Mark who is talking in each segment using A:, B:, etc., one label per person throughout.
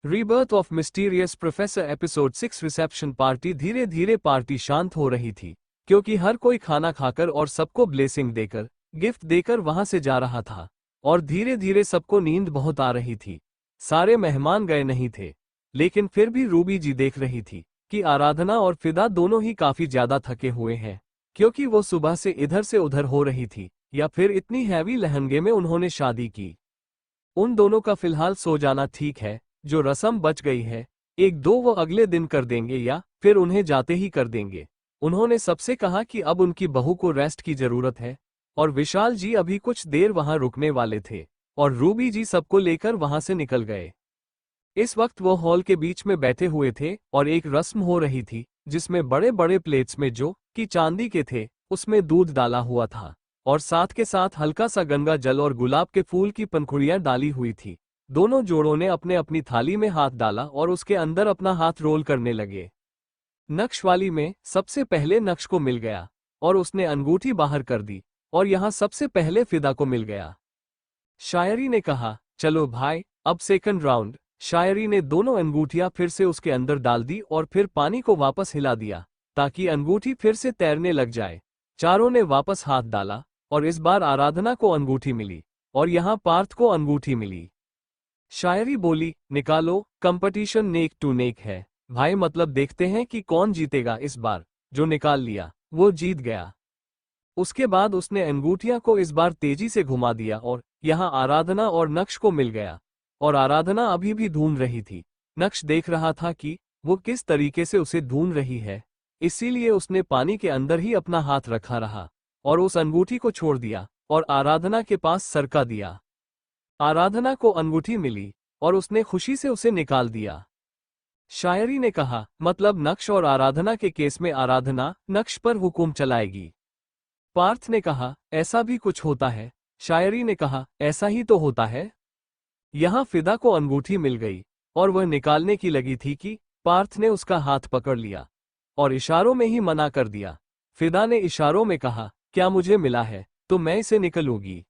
A: Rebirth of mysterious professor episode 6 reception party. धीरे धीरे party शांत हो रही थी क्योंकि हर कोई खाना खाकर और सबको ब्लेसिंग देकर, गिफ्ट देकर वहां से जा रहा था। और धीरे धीरे सबको नींद बहुत आ रही थी। सारे मेहमान गए नहीं थे, लेकिन फिर भी रूबी जी देख रही थी कि आराधना और फिदा दोनों ही काफी ज्यादा थके हुए हैं, क्योंकि वो सुबह से इधर से उधर हो रही थी, या फिर इतनी हैवी लहंगे में उन्होंने शादी की। उन दोनों का फिलहाल सो जाना ठीक है। जो रस्म बच गई है, एक दो वो अगले दिन कर देंगे या फिर उन्हें जाते ही कर देंगे। उन्होंने सबसे कहा कि अब उनकी बहू को रेस्ट की जरूरत है, और विशाल जी अभी कुछ देर वहां रुकने वाले थे, और रूबी जी सबको लेकर वहां से निकल गए। इस वक्त वो हॉल के बीच में बैठे हुए थे और एक रस्म हो रही थी जिसमें बड़े बड़े प्लेट्स में जो कि चांदी के थे उसमें दूध डाला हुआ था, और साथ के साथ हल्का सा गंगा जल और गुलाब के फूल की पंखुड़ियां डाली हुई थी। दोनों जोड़ों ने अपने अपनी थाली में हाथ डाला और उसके अंदर अपना हाथ रोल करने लगे। नक्श वाली में सबसे पहले नक्श को मिल गया और उसने अंगूठी बाहर कर दी, और यहां सबसे पहले फिदा को मिल गया। शायरी ने कहा, चलो भाई, अब सेकंड राउंड। शायरी ने दोनों अंगूठियां फिर से उसके अंदर डाल दी और फिर पानी को वापस हिला दिया ताकि अंगूठी फिर से तैरने लग जाए। चारों ने वापस हाथ डाला और इस बार आराधना को अंगूठी मिली और यहां पार्थ को अंगूठी मिली। शायरी बोली, निकालो, कंपटीशन नेक टू नेक है भाई, मतलब देखते हैं कि कौन जीतेगा इस बार। जो निकाल लिया वो जीत गया। उसके बाद उसने अंगूठियां को इस बार तेजी से घुमा दिया और यहां आराधना और नक्श को मिल गया, और आराधना अभी भी ढूंढ रही थी। नक्श देख रहा था कि वो किस तरीके से उसे ढूंढ रही है, इसीलिए उसने पानी के अंदर ही अपना हाथ रखा रहा और उस अंगूठी को छोड़ दिया और आराधना के पास सरका दिया। आराधना को अंगूठी मिली और उसने खुशी से उसे निकाल दिया। शायरी ने कहा, मतलब नक्श और आराधना के केस में आराधना नक्श पर हुक्म चलाएगी। पार्थ ने कहा, ऐसा भी कुछ होता है? शायरी ने कहा, ऐसा ही तो होता है। यहां फिदा को अंगूठी मिल गई और वह निकालने की लगी थी कि पार्थ ने उसका हाथ पकड़ लिया और इशारों में ही मना कर दिया। फिदा ने इशारों में कहा, क्या मुझे मिला है तो मैं इसे निकलूंगी,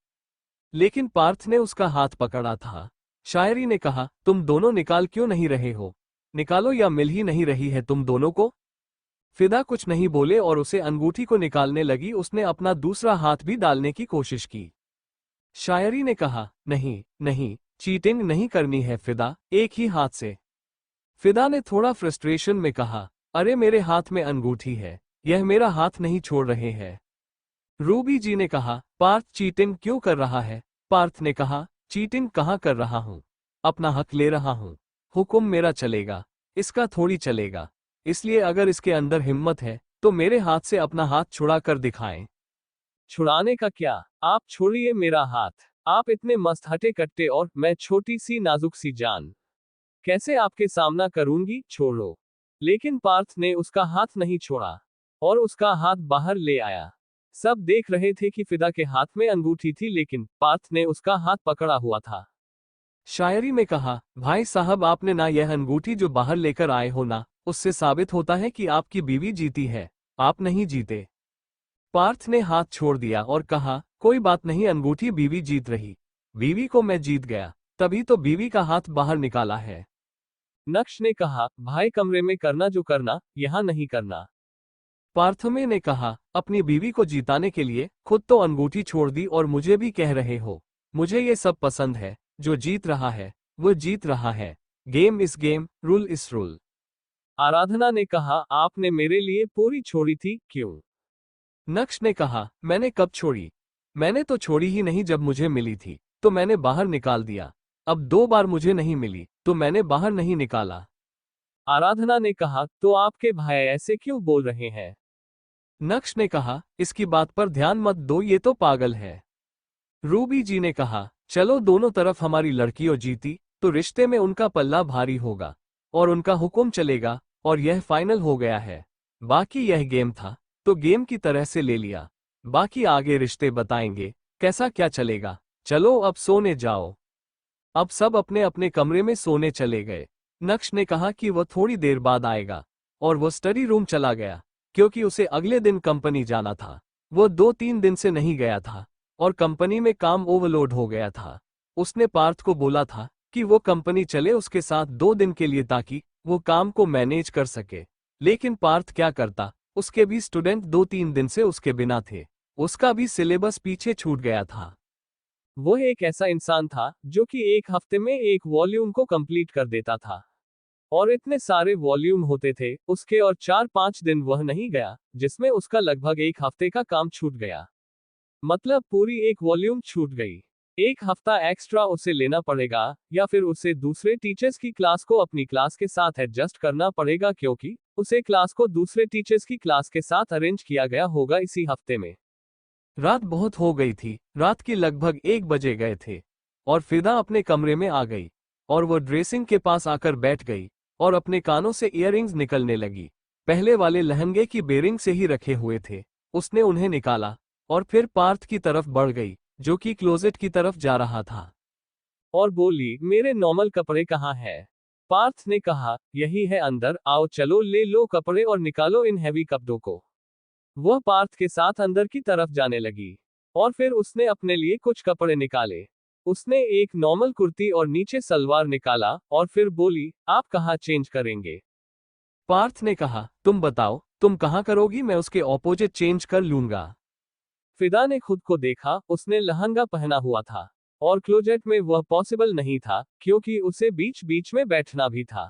A: लेकिन पार्थ ने उसका हाथ पकड़ा था। शायरी ने कहा, तुम दोनों निकाल क्यों नहीं रहे हो? निकालो या मिल ही नहीं रही है तुम दोनों को? फिदा कुछ नहीं बोले और उसे अंगूठी को निकालने लगी। उसने अपना दूसरा हाथ भी डालने की कोशिश की। शायरी ने कहा, नहीं नहीं, चीटिंग नहीं करनी है फिदा, एक ही हाथ से। फिदा ने थोड़ा फ्रस्ट्रेशन में कहा, अरे मेरे हाथ में अंगूठी है, यह मेरा हाथ नहीं छोड़ रहे हैं। रूबी जी ने कहा, पार्थ चीटिंग क्यों कर रहा है? पार्थ ने कहा, चीटिंग कहाँ कर रहा हूँ, अपना हक ले रहा हूँ। हुक्म मेरा चलेगा, इसका थोड़ी चलेगा, इसलिए अगर इसके अंदर हिम्मत है तो मेरे हाथ से अपना हाथ छुड़ा कर दिखाएं। छुड़ाने का क्या, आप छोड़िए मेरा हाथ। आप इतने मस्त हटे कट्टे और मैं छोटी सी नाजुक सी जान, कैसे आपके सामना करूंगी? छोड़ो। लेकिन पार्थ ने उसका हाथ नहीं छोड़ा और उसका हाथ बाहर ले आया। सब देख रहे थे कि फिदा के हाथ में अंगूठी थी, लेकिन पार्थ ने उसका हाथ पकड़ा हुआ था। शायरी में कहा, भाई साहब, आपने ना यह अंगूठी जो बाहर लेकर आए हो ना, उससे साबित होता है कि आपकी बीवी जीती है, आप नहीं जीते। पार्थ ने हाथ छोड़ दिया और कहा, कोई बात नहीं, अंगूठी बीवी जीत रही, बीवी को मैं जीत गया, तभी तो बीवी का हाथ बाहर निकाला है। नक्श ने कहा, भाई कमरे में करना जो करना, यहां नहीं करना। पार्थमे ने कहा, अपनी बीवी को जिताने के लिए खुद तो अंगूठी छोड़ दी और मुझे भी कह रहे हो? मुझे ये सब पसंद है, जो जीत रहा है वो जीत रहा है, गेम इस गेम, रूल इस रूल। आराधना ने कहा, आपने मेरे लिए पूरी छोड़ी थी, क्यों? नक्श ने कहा, मैंने कब छोड़ी? मैंने तो छोड़ी ही नहीं, जब मुझे मिली थी तो मैंने बाहर निकाल दिया, अब 2 बार मुझे नहीं मिली तो मैंने बाहर नहीं निकाला। आराधना ने कहा, तो आपके भाई ऐसे क्यों बोल रहे हैं? नक्श ने कहा, इसकी बात पर ध्यान मत दो, ये तो पागल है। रूबी जी ने कहा, चलो दोनों तरफ हमारी लड़कियों जीती तो रिश्ते में उनका पल्ला भारी होगा और उनका हुक्म चलेगा, और यह फाइनल हो गया है। बाकी यह गेम था तो गेम की तरह से ले लिया, बाकी आगे रिश्ते बताएंगे कैसा क्या चलेगा। चलो अब सोने जाओ। अब सब अपने अपने कमरे में सोने चले गए। नक्श ने कहा कि वह थोड़ी देर बाद आएगा और वह स्टडी रूम चला गया क्योंकि उसे अगले दिन कंपनी जाना था। वो 2-3 दिन से नहीं गया था और कंपनी में काम ओवरलोड हो गया था। उसने पार्थ को बोला था कि वो कंपनी चले उसके साथ 2 दिन के लिए ताकि वो काम को मैनेज कर सके। लेकिन पार्थ क्या करता, उसके भी स्टूडेंट 2-3 दिन से उसके बिना थे, उसका भी सिलेबस पीछे छूट गया था। वो एक ऐसा इंसान था जो कि एक हफ्ते में एक वॉल्यूम को कंप्लीट कर देता था। और इतने सारे वॉल्यूम होते थे उसके, और 4-5 दिन वह नहीं गया जिसमें उसका लगभग एक हफ्ते का काम छूट गया। मतलब पूरी एक वॉल्यूम छूट गई। एक हफ्ता एक्स्ट्रा उसे लेना पड़ेगा, या फिर उसे दूसरे टीचर्स की क्लास को अपनी क्लास के साथ एडजस्ट करना पड़ेगा, क्योंकि उसे क्लास को दूसरे टीचर्स की क्लास के साथ अरेंज किया गया होगा इसी हफ्ते में। रात बहुत हो गई थी, रात की लगभग 1 बजे गए थे, और फिदा अपने कमरे में आ गई, और वो ड्रेसिंग के पास आकर बैठ गई, और अपने कानों से इयररिंग्स निकलने लगी। पहले वाले लहंगे की बेरिंग से ही रखे हुए थे, उसने उन्हें निकाला, और फिर पार्थ की तरफ बढ़ गई, जो कि क्लोजेट की तरफ जा रहा था, और बोली, मेरे नॉर्मल कपड़े कहाँ है? पार्थ ने कहा, यही है अंदर, आओ चलो ले लो कपड़े और निकालो इन हैवी कपड़ों को। वह पार्थ के साथ अंदर की तरफ जाने लगी, और फिर उसने अपने लिए कुछ कपड़े निकाले। उसने एक नॉर्मल कुर्ती और नीचे सलवार निकाला, और फिर बोली, आप कहाँ चेंज करेंगे? पार्थ ने कहा, तुम बताओ, तुम कहाँ करोगी, मैं उसके ऑपोजिट चेंज कर लूंगा। फिदा ने खुद को देखा, उसने लहंगा पहना हुआ था, और क्लोजेट में वह पॉसिबल नहीं था, क्योंकि उसे बीच बीच में बैठना भी था।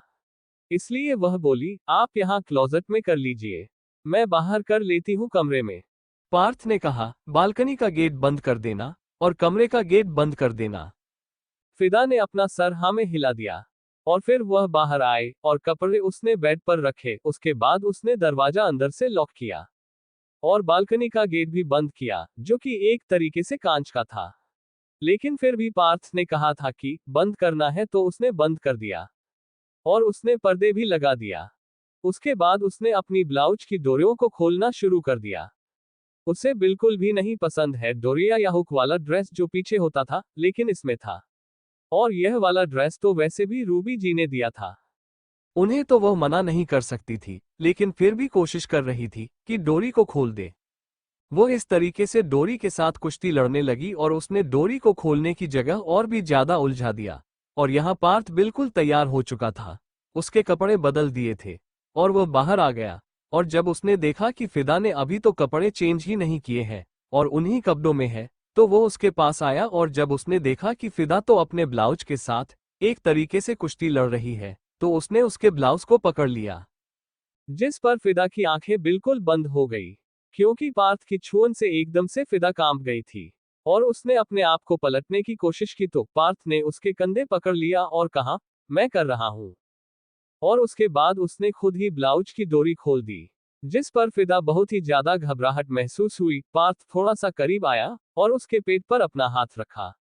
A: इसलिए वह बोली, आप यहाँ क्लोजेट में कर लीजिए, मैं बाहर कर लेती हूँ कमरे में। पार्थ ने कहा, बालकनी का गेट बंद कर देना, और कमरे का गेट बंद कर देना। फिदा ने अपना सर हाँ में हिला दिया, और फिर वह बाहर आए, और कपड़े उसने बेड पर रखे, उसके बाद उसने दरवाजा अंदर से लॉक किया, और बालकनी का गेट भी बंद किया, जो कि एक तरीके से कांच का था। लेकिन फिर भी पार्थ ने कहा था कि बंद करना है, तो उसने बंद कर दिया, और उसने पर्दे भी लगा दिया। उसके बाद उसने अपनी ब्लाउज की डोरियों को खोलना शुरू कर दिया। उसे बिल्कुल भी नहीं पसंद है डोरिया या हुक वाला ड्रेस जो पीछे होता था, लेकिन इसमें था। और यह वाला ड्रेस तो वैसे भी रूबी जी ने दिया था। उन्हें तो वह मना नहीं कर सकती थी, लेकिन फिर भी कोशिश कर रही थी कि डोरी को खोल दे। वो इस तरीके से डोरी के साथ कुश्ती लड़ने लगी, और उसने डोरी को खोलने की जगह और भी ज्यादा उलझा दिया। और यहाँ पार्थ बिल्कुल तैयार हो चुका था, उसके कपड़े बदल दिए थे, और वह बाहर आ गया। और जब उसने देखा कि फिदा ने अभी तो कपड़े चेंज ही नहीं किए हैं, और उन्हीं कपड़ों में है, तो वो उसके पास आया, और जब उसने देखा कि फिदा तो अपने ब्लाउज के साथ एक तरीके से कुश्ती लड़ रही है, तो उसने उसके ब्लाउज को पकड़ लिया, जिस पर फिदा की आंखें बिल्कुल बंद हो गई, क्योंकि पार्थ की छुअन से एकदम से फिदा कांप गई थी। और उसने अपने आप को पलटने की कोशिश की, तो पार्थ ने उसके कंधे पकड़ लिया और कहा, मैं कर रहा हूं। और उसके बाद उसने खुद ही ब्लाउज की डोरी खोल दी, जिस पर फिदा बहुत ही ज्यादा घबराहट महसूस हुई। पार्थ थोड़ा सा करीब आया, और उसके पेट पर अपना हाथ रखा,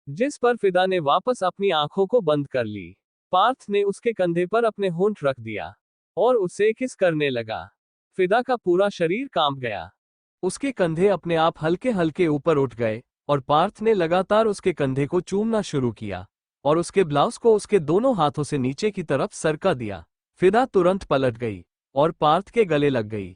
A: जिस पर फिदा ने वापस अपनी आंखों को बंद कर ली। पार्थ ने उसके कंधे पर अपने होंठ रख दिया, और उसे किस करने लगा। फिदा का पूरा शरीर कांप गया, उसके कंधे अपने आप हल्के हल्के ऊपर उठ गए, और पार्थ ने लगातार उसके कंधे को चूमना शुरू किया, और उसके ब्लाउज को उसके दोनों हाथों से नीचे की तरफ सरका दिया। फिदा तुरंत पलट गई, और पार्थ के गले लग गई।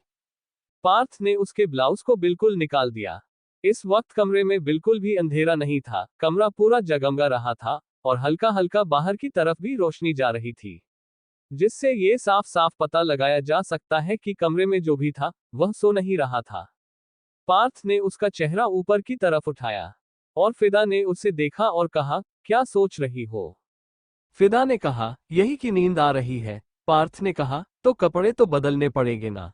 A: पार्थ ने उसके ब्लाउज को बिल्कुल निकाल दिया। इस वक्त कमरे में बिल्कुल भी अंधेरा नहीं था, कमरा पूरा जगमगा रहा था, और हल्का हल्का बाहर की तरफ भी रोशनी जा रही थी, जिससे ये साफ साफ पता लगाया जा सकता है कि कमरे में जो भी था वह सो नहीं रहा था। पार्थ ने उसका चेहरा ऊपर की तरफ उठाया, और फिदा ने उसे देखा और कहा, क्या सोच रही हो? फिदा ने कहा, यही कि नींद आ रही है। पार्थ ने कहा, तो कपड़े तो बदलने पड़ेंगे ना?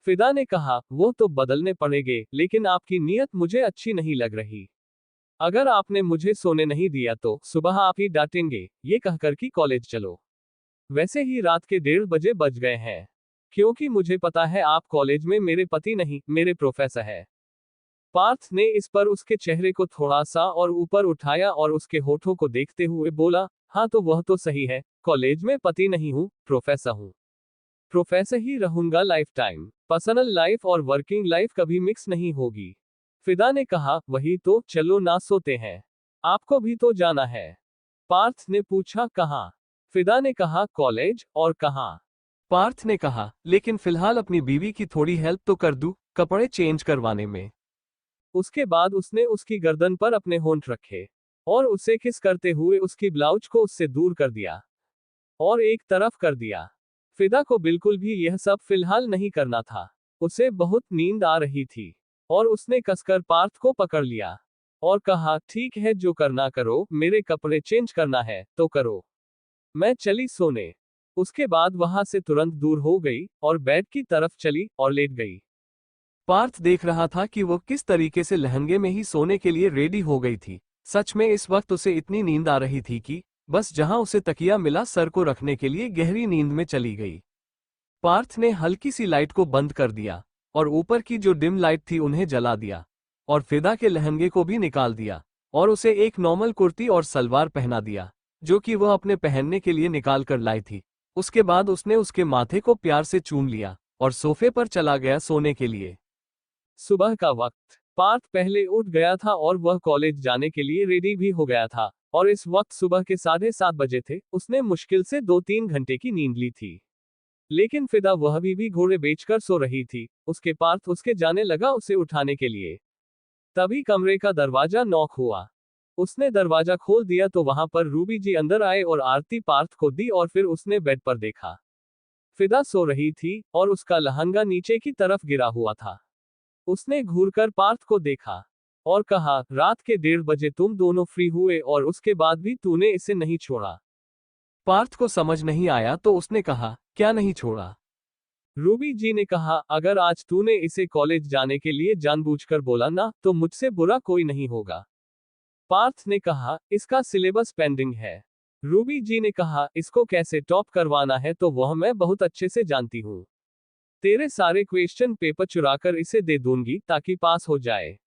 A: फिदा ने कहा, वो तो बदलने पड़ेंगे, लेकिन आपकी नीयत मुझे अच्छी नहीं लग रही। अगर आपने मुझे सोने नहीं दिया तो सुबह आप ही डांटेंगे, ये कहकर कि कॉलेज चलो। वैसे ही रात के 1:30 बजे बज गए हैं, क्योंकि मुझे पता है आप कॉलेज में मेरे पति नहीं, मेरे प्रोफेसर है। पार्थ ने इस पर उसके चेहरे को थोड़ा सा और ऊपर उठाया, और उसके होठों को देखते हुए बोला, हाँ तो वह तो सही है, कॉलेज में पति नहीं हूँ, प्रोफेसर हूँ। प्रोफेसर ही रहूंगा लाइफ टाइम। पर्सनल लाइफ और वर्किंग लाइफ कभी मिक्स नहीं होगी। फिदा ने कहा, वही तो, चलो ना सोते हैं, आपको भी तो जाना है। पार्थ ने पूछा, कहाँ? फिदा ने कहा, कॉलेज, और कहाँ? पार्थ ने कहा, लेकिन फिलहाल अपनी बीवी की थोड़ी हेल्प तो कर दूं, कपड़े चेंज करवाने में। उसके बाद उसने उसकी गर्दन पर अपने होंठ रखे, और उसे किस करते हुए उसकी ब्लाउज को उससे दूर कर दिया और एक तरफ कर दिया। फिदा को बिल्कुल भी यह सब फिलहाल नहीं करना था। उसे बहुत नींद आ रही थी और उसने कसकर पार्थ को पकड़ लिया और कहा, ठीक है, जो करना करो, मेरे कपड़े चेंज करना है तो करो, मैं चली सोने। उसके बाद वहां से तुरंत दूर हो गई और बेड की तरफ चली और लेट गई। पार्थ देख रहा था कि वो किस तरीके से लहंगे में ही सोने के लिए रेडी हो गई थी। सच में इस वक्त उसे इतनी नींद आ रही थी कि बस जहां उसे तकिया मिला सर को रखने के लिए गहरी नींद में चली गई। पार्थ ने हल्की सी लाइट को बंद कर दिया और ऊपर की जो डिम लाइट थी उन्हें जला दिया और फिदा के लहंगे को भी निकाल दिया और उसे एक नॉर्मल कुर्ती और सलवार पहना दिया जो कि वह अपने पहनने के लिए निकाल कर लाई थी। उसके बाद उसने उसके माथे को प्यार से चूम लिया और सोफे पर चला गया सोने के लिए। सुबह का वक्त। पार्थ पहले उठ गया था और वह कॉलेज जाने के लिए रेडी भी हो गया था और इस वक्त सुबह के 7:30 बजे थे। उसने मुश्किल से 2-3 घंटे की नींद ली थी, लेकिन फिदा वह भी घोड़े बेचकर सो रही थी। उसके पार्थ उसके जाने लगा उसे उठाने के लिए। तभी कमरे का दरवाजा नॉक हुआ। उसने दरवाजा खोल दिया तो वहां पर रूबी जी अंदर आए और आरती पार्थ को दी और फिर उसने बेड पर देखा। फिदा सो रही थी और उसका लहंगा नीचे की तरफ गिरा हुआ था। उसने घूरकर पार्थ को देखा और कहा, रात के 1:30 बजे तुम दोनों फ्री हुए और उसके बाद भी तूने इसे नहीं छोड़ा। पार्थ को समझ नहीं आया तो उसने कहा, क्या नहीं छोड़ा? रूबी जी ने कहा, अगर आज तूने इसे कॉलेज जाने के लिए जानबूझकर बोला ना तो मुझसे बुरा कोई नहीं होगा। पार्थ ने कहा, इसका सिलेबस पेंडिंग है। रूबी जी ने कहा, इसको कैसे टॉप करवाना है तो वह मैं बहुत अच्छे से जानती हूँ। तेरे सारे क्वेश्चन पेपर चुराकर इसे दे दूंगी ताकि पास हो जाए।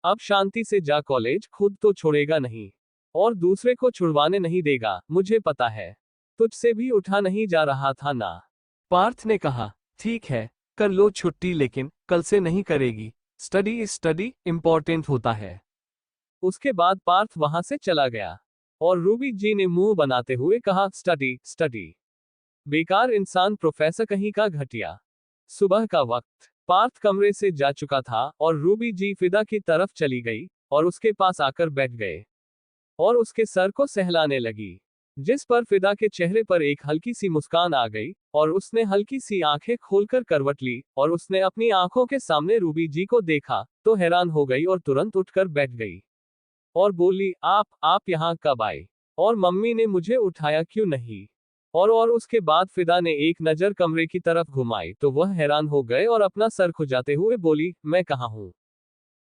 A: अब शांति से जा कॉलेज, खुद तो छोड़ेगा नहीं और दूसरे को छुड़वाने नहीं देगा, मुझे पता है। तुझसे भी उठा नहीं जा रहा था ना। पार्थ ने कहा, ठीक है, कर लो छुट्टी, लेकिन कल से नहीं करेगी। स्टडी इंपॉर्टेंट होता है। उसके बाद पार्थ वहां से चला गया और रूबी जी ने मुंह बनाते हुए कहा, स्टडी बेकार इंसान, प्रोफेसर कहीं का घटिया। सुबह का वक्त। पार्थ कमरे से जा चुका था और रूबी जी फिदा की तरफ चली गई और उसके पास आकर बैठ गए और उसके सर को सहलाने लगी, जिस पर फिदा के चेहरे पर एक हल्की सी मुस्कान आ गई और उसने हल्की सी आंखें खोलकर करवट ली और उसने अपनी आंखों के सामने रूबी जी को देखा तो हैरान हो गई और तुरंत उठकर बैठ गई और बोली, आप यहाँ कब आए और मम्मी ने मुझे उठाया क्यों नहीं? और उसके बाद फिदा ने एक नजर कमरे की तरफ घुमाई तो वह हैरान हो गए और अपना सर खुजाते हुए बोली, मैं कहाँ हूँ?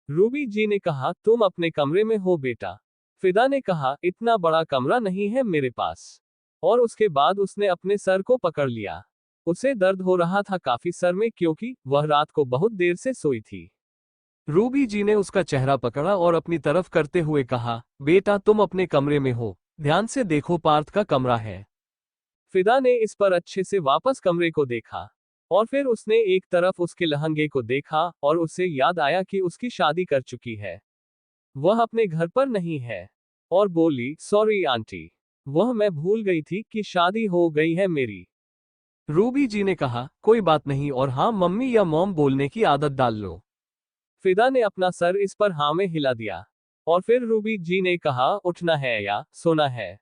A: रूबी जी ने कहा, तुम अपने कमरे में हो बेटा। फिदा ने कहा, इतना बड़ा कमरा नहीं है मेरे पास। और उसके बाद उसने अपने सर को पकड़ लिया। उसे दर्द हो रहा था काफी सर में क्योंकि वह रात को बहुत देर से सोई थी। रूबी जी ने उसका चेहरा पकड़ा और अपनी तरफ करते हुए कहा, बेटा तुम अपने कमरे में हो, ध्यान से देखो, पार्थ का कमरा है। फिदा ने इस पर अच्छे से वापस कमरे को देखा और फिर उसने एक तरफ उसके लहंगे को देखा और उसे याद आया कि उसकी शादी कर चुकी है, वह अपने घर पर नहीं है और बोली, सॉरी आंटी, वह मैं भूल गई थी कि शादी हो गई है मेरी। रूबी जी ने कहा, कोई बात नहीं, और हाँ, मम्मी या मॉम बोलने की आदत डाल लो। फिदा ने अपना सर इस पर हाँ में हिला दिया और फिर रूबी जी ने कहा, उठना है या सोना है?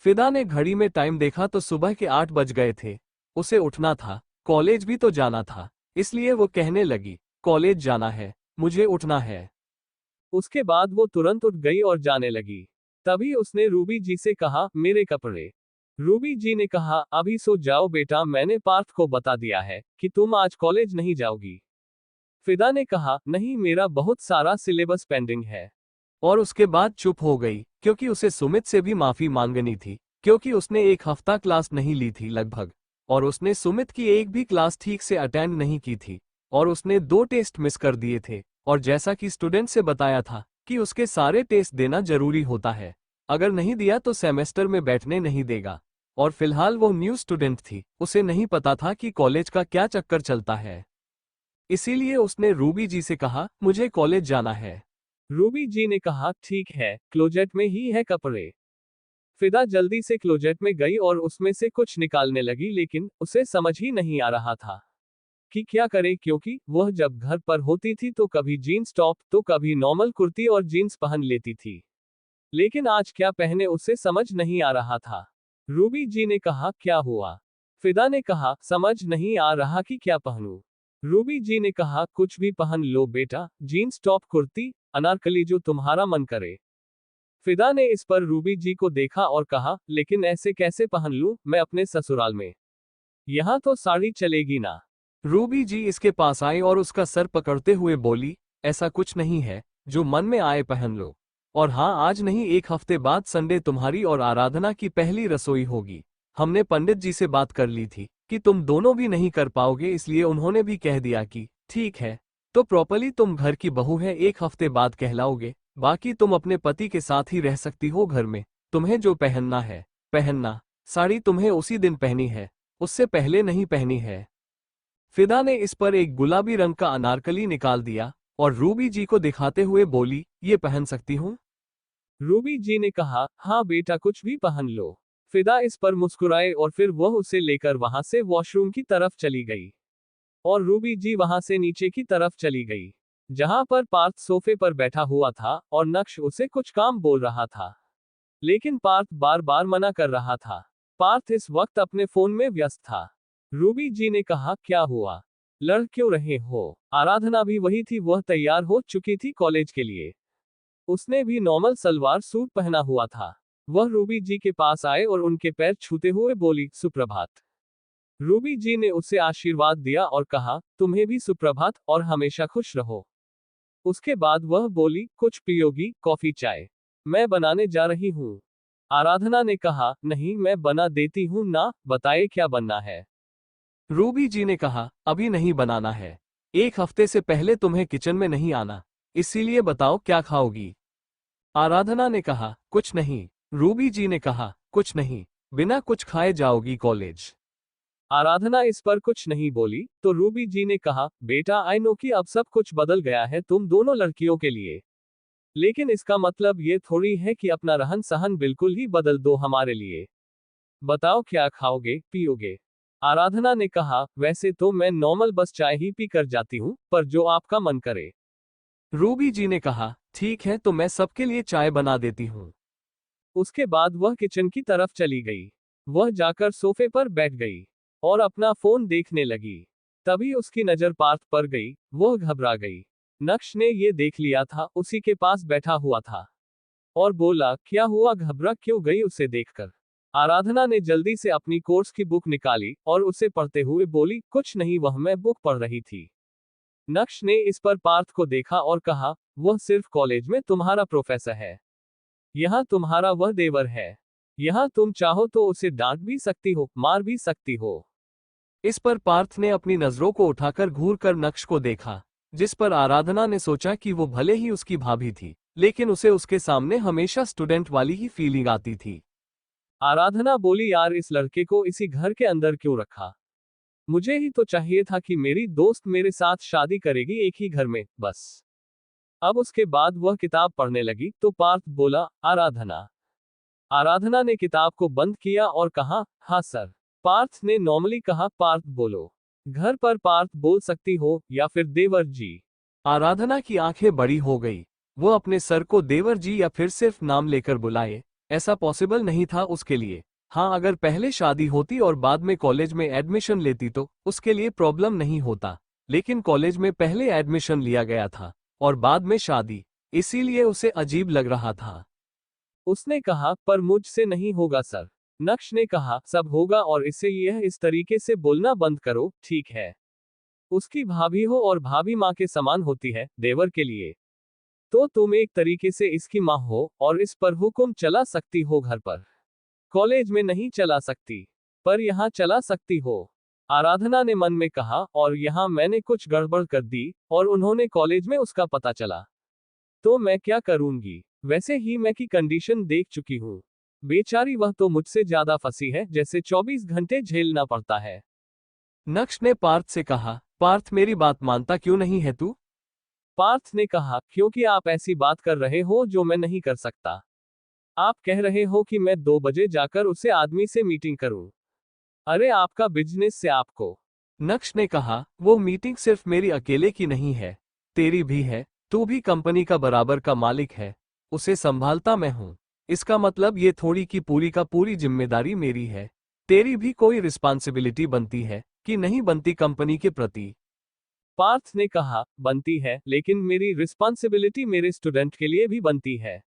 A: फिदा ने घड़ी में टाइम देखा तो सुबह के 8 बज गए थे। उसे उठना था, कॉलेज भी तो जाना था, इसलिए वो कहने लगी, कॉलेज जाना है, मुझे उठना है। उसके बाद वो तुरंत उठ गई और जाने लगी। तभी उसने रूबी जी से कहा, मेरे कपड़े। रूबी जी ने कहा, अभी सो जाओ बेटा, मैंने पार्थ को बता दिया है कि तुम आज कॉलेज नहीं जाओगी। फिदा ने कहा, नहीं, मेरा बहुत सारा सिलेबस पेंडिंग है। और उसके बाद चुप हो गई क्योंकि उसे सुमित से भी माफी मांगनी थी क्योंकि उसने एक हफ्ता क्लास नहीं ली थी लगभग, और उसने सुमित की एक भी क्लास ठीक से अटेंड नहीं की थी और उसने 2 टेस्ट मिस कर दिए थे और जैसा कि स्टूडेंट से बताया था कि उसके सारे टेस्ट देना जरूरी होता है, अगर नहीं दिया तो सेमेस्टर में बैठने नहीं देगा। और फिलहाल वो न्यू स्टूडेंट थी, उसे नहीं पता था कि कॉलेज का क्या चक्कर चलता है, इसीलिए उसने रूबी जी से कहा, मुझे कॉलेज जाना है। रूबी जी ने कहा, ठीक है, क्लोजेट में ही है कपड़े। फिदा जल्दी से क्लोजेट में गई और उसमें से कुछ निकालने लगी, लेकिन उसे समझ ही नहीं आ रहा था कि क्या करे क्योंकि वह जब घर पर होती थी तो कभी जीन्स टॉप तो कभी नॉर्मल कुर्ती और जीन्स पहन लेती थी। लेकिन आज क्या पहने उसे समझ नहीं आ रहा था। रूबी जी ने कहा, क्या हुआ? फिदा ने कहा, समझ नहीं आ रहा कि क्या पहनूं। रूबी जी ने कहा, कुछ भी पहन लो बेटा, जीन्स टॉप कुर्ती अनारकली जो तुम्हारा मन करे। फिदा ने इस पर रूबी जी को देखा और कहा, लेकिन ऐसे कैसे पहन लूं मैं अपने ससुराल में? यहाँ तो साड़ी चलेगी ना। रूबी जी इसके पास आई और उसका सर पकड़ते हुए बोली, ऐसा कुछ नहीं है, जो मन में आए पहन लो। और हाँ, आज नहीं, एक हफ्ते बाद संडे तुम्हारी और आराधना की पहली रसोई होगी। हमने पंडित जी से बात कर ली थी कि तुम दोनों भी नहीं कर पाओगे, इसलिए उन्होंने भी कह दिया कि ठीक है, तो प्रॉपरली तुम घर की बहू है, एक हफ्ते बाद कहलाओगे। बाकी तुम अपने पति के साथ ही रह सकती हो घर में। तुम्हें जो पहनना है पहनना। साड़ी तुम्हें उसी दिन पहनी है, उससे पहले नहीं पहनी है। फिदा ने इस पर एक गुलाबी रंग का अनारकली निकाल दिया और रूबी जी को दिखाते हुए बोली, ये पहन सकती हूँ? रूबी जी ने कहा, हाँ बेटा, कुछ भी पहन लो। फिदा इस पर मुस्कुराए और फिर वह उसे लेकर वहां से वॉशरूम की तरफ चली गई। और रूबी जी वहां से नीचे की तरफ चली गई, जहां पर पार्थ सोफे पर बैठा हुआ था और नक्श उसे कुछ काम बोल रहा था। लेकिन पार्थ बार बार मना कर रहा था। पार्थ इस वक्त अपने फोन में व्यस्त था। रूबी जी ने कहा, क्या हुआ? लड़ क्यों रहे हो? आराधना भी वही थी, वह तैयार हो चुकी थी कॉलेज के लिए। उसने भी नॉर्मल सलवार सूट पहना हुआ था। वह रूबी जी के पास आए और उनके पैर छूते हुए बोली, सुप्रभात। रूबी जी ने उसे आशीर्वाद दिया और कहा, तुम्हें भी सुप्रभात और हमेशा खुश रहो। उसके बाद वह बोली, कुछ पियोगी, कॉफी चाय? मैं बनाने जा रही हूँ। आराधना ने कहा, नहीं, मैं बना देती हूँ ना, बताए क्या बनना है? रूबी जी ने कहा, अभी नहीं बनाना है। एक हफ्ते से पहले तुम्हें किचन में नहीं आना, इसीलिए बताओ क्या खाओगी? आराधना ने कहा, कुछ नहीं। रूबी जी ने कहा, कुछ नहीं, बिना कुछ खाए जाओगी कॉलेज? आराधना इस पर कुछ नहीं बोली, तो रूबी जी ने कहा, बेटा, आई नो कि अब सब कुछ बदल गया है तुम दोनों लड़कियों के लिए। लेकिन इसका मतलब ये थोड़ी है कि अपना रहन सहन बिल्कुल ही बदल दो हमारे लिए। बताओ क्या खाओगे, पियोगे? आराधना ने कहा, वैसे तो मैं नॉर्मल बस चाय ही पी कर जाती हूँ, पर जो आपका मन करे। रूबी जी ने कहा, ठीक है, तो मैं सबके लिए चाय बना देती हूँ। उसके बाद वह किचन की तरफ चली गई। वह जाकर सोफे पर बैठ गई और अपना फोन देखने लगी। तभी उसकी नजर पार्थ पर गई, वह घबरा गई। नक्श ने ये देख लिया था, उसी के पास बैठा हुआ था और बोला, क्या हुआ, घबरा क्यों गई उसे देखकर? आराधना ने जल्दी से अपनी कोर्स की बुक निकाली और उसे पढ़ते हुए बोली, कुछ नहीं, वह मैं बुक पढ़ रही थी। नक्श ने इस पर पार्थ को देखा और कहा, वह सिर्फ कॉलेज में तुम्हारा प्रोफेसर है, यहाँ तुम्हारा वह देवर है। यहाँ तुम चाहो तो उसे डांट भी सकती हो, मार भी सकती हो। इस पर पार्थ ने अपनी नजरों को उठाकर घूर कर नक्श को देखा, जिस पर आराधना ने सोचा कि वो भले ही उसकी भाभी थी, लेकिन उसे उसके सामने हमेशा स्टूडेंट वाली ही फीलिंग आती थी। आराधना बोली, यार, इस लड़के को इसी घर के अंदर क्यों रखा? मुझे ही तो चाहिए था कि मेरी दोस्त मेरे साथ शादी करेगी एक ही घर में, बस। अब उसके बाद वह किताब पढ़ने लगी तो पार्थ बोला, आराधना। आराधना ने किताब को बंद किया और कहा, हाँ सर। पार्थ ने नॉर्मली कहा, पार्थ बोलो। घर पर पार्थ बोल सकती हो या फिर देवर जी। आराधना की आंखें बड़ी हो गई। वो अपने सर को देवर जी या फिर सिर्फ नाम लेकर बुलाए, ऐसा पॉसिबल नहीं था उसके लिए। हाँ, अगर पहले शादी होती और बाद में कॉलेज में एडमिशन लेती तो उसके लिए प्रॉब्लम नहीं होता, लेकिन कॉलेज में पहले एडमिशन लिया गया था और बाद में शादी, इसीलिए उसे अजीब लग रहा था। उसने कहा, पर मुझसे नहीं होगा सर। नक्श ने कहा, सब होगा और इसे यह इस तरीके से बोलना बंद करो, ठीक है? उसकी भाभी हो और भाभी माँ के समान होती है देवर के लिए। तो तुम एक तरीके से इसकी माँ हो और इस पर हुक्म चला सकती हो घर पर। कॉलेज में नहीं चला सकती, पर यहाँ चला सकती हो। आराधना ने मन में कहा, और यहाँ मैंने कुछ गड़बड़ कर दी और उन्होंने कॉलेज में उसका पता चला, तो मैं क्या करूंगी? वैसे ही मैं की कंडीशन देख चुकी हूँ। बेचारी वह तो मुझसे ज्यादा फंसी है, जैसे 24 घंटे झेलना पड़ता है। नक्श ने पार्थ से कहा, पार्थ, मेरी बात मानता क्यों नहीं है तू? पार्थ ने कहा, क्योंकि आप ऐसी बात कर रहे हो जो मैं नहीं कर सकता। आप कह रहे हो कि मैं 2 बजे जाकर उसे आदमी से मीटिंग करूं। अरे, आपका बिजनेस से आपको। नक्श ने कहा, वो मीटिंग सिर्फ मेरी अकेले की नहीं है, तेरी भी है। तू भी कंपनी का बराबर का मालिक है, उसे संभालता मैं हूं। इसका मतलब ये थोड़ी की पूरी का पूरी जिम्मेदारी मेरी है। तेरी भी कोई रिस्पॉन्सिबिलिटी बनती है कि नहीं बनती कंपनी के प्रति?
B: पार्थ ने कहा, बनती है, लेकिन मेरी रिस्पॉन्सिबिलिटी मेरे स्टूडेंट के लिए भी बनती है।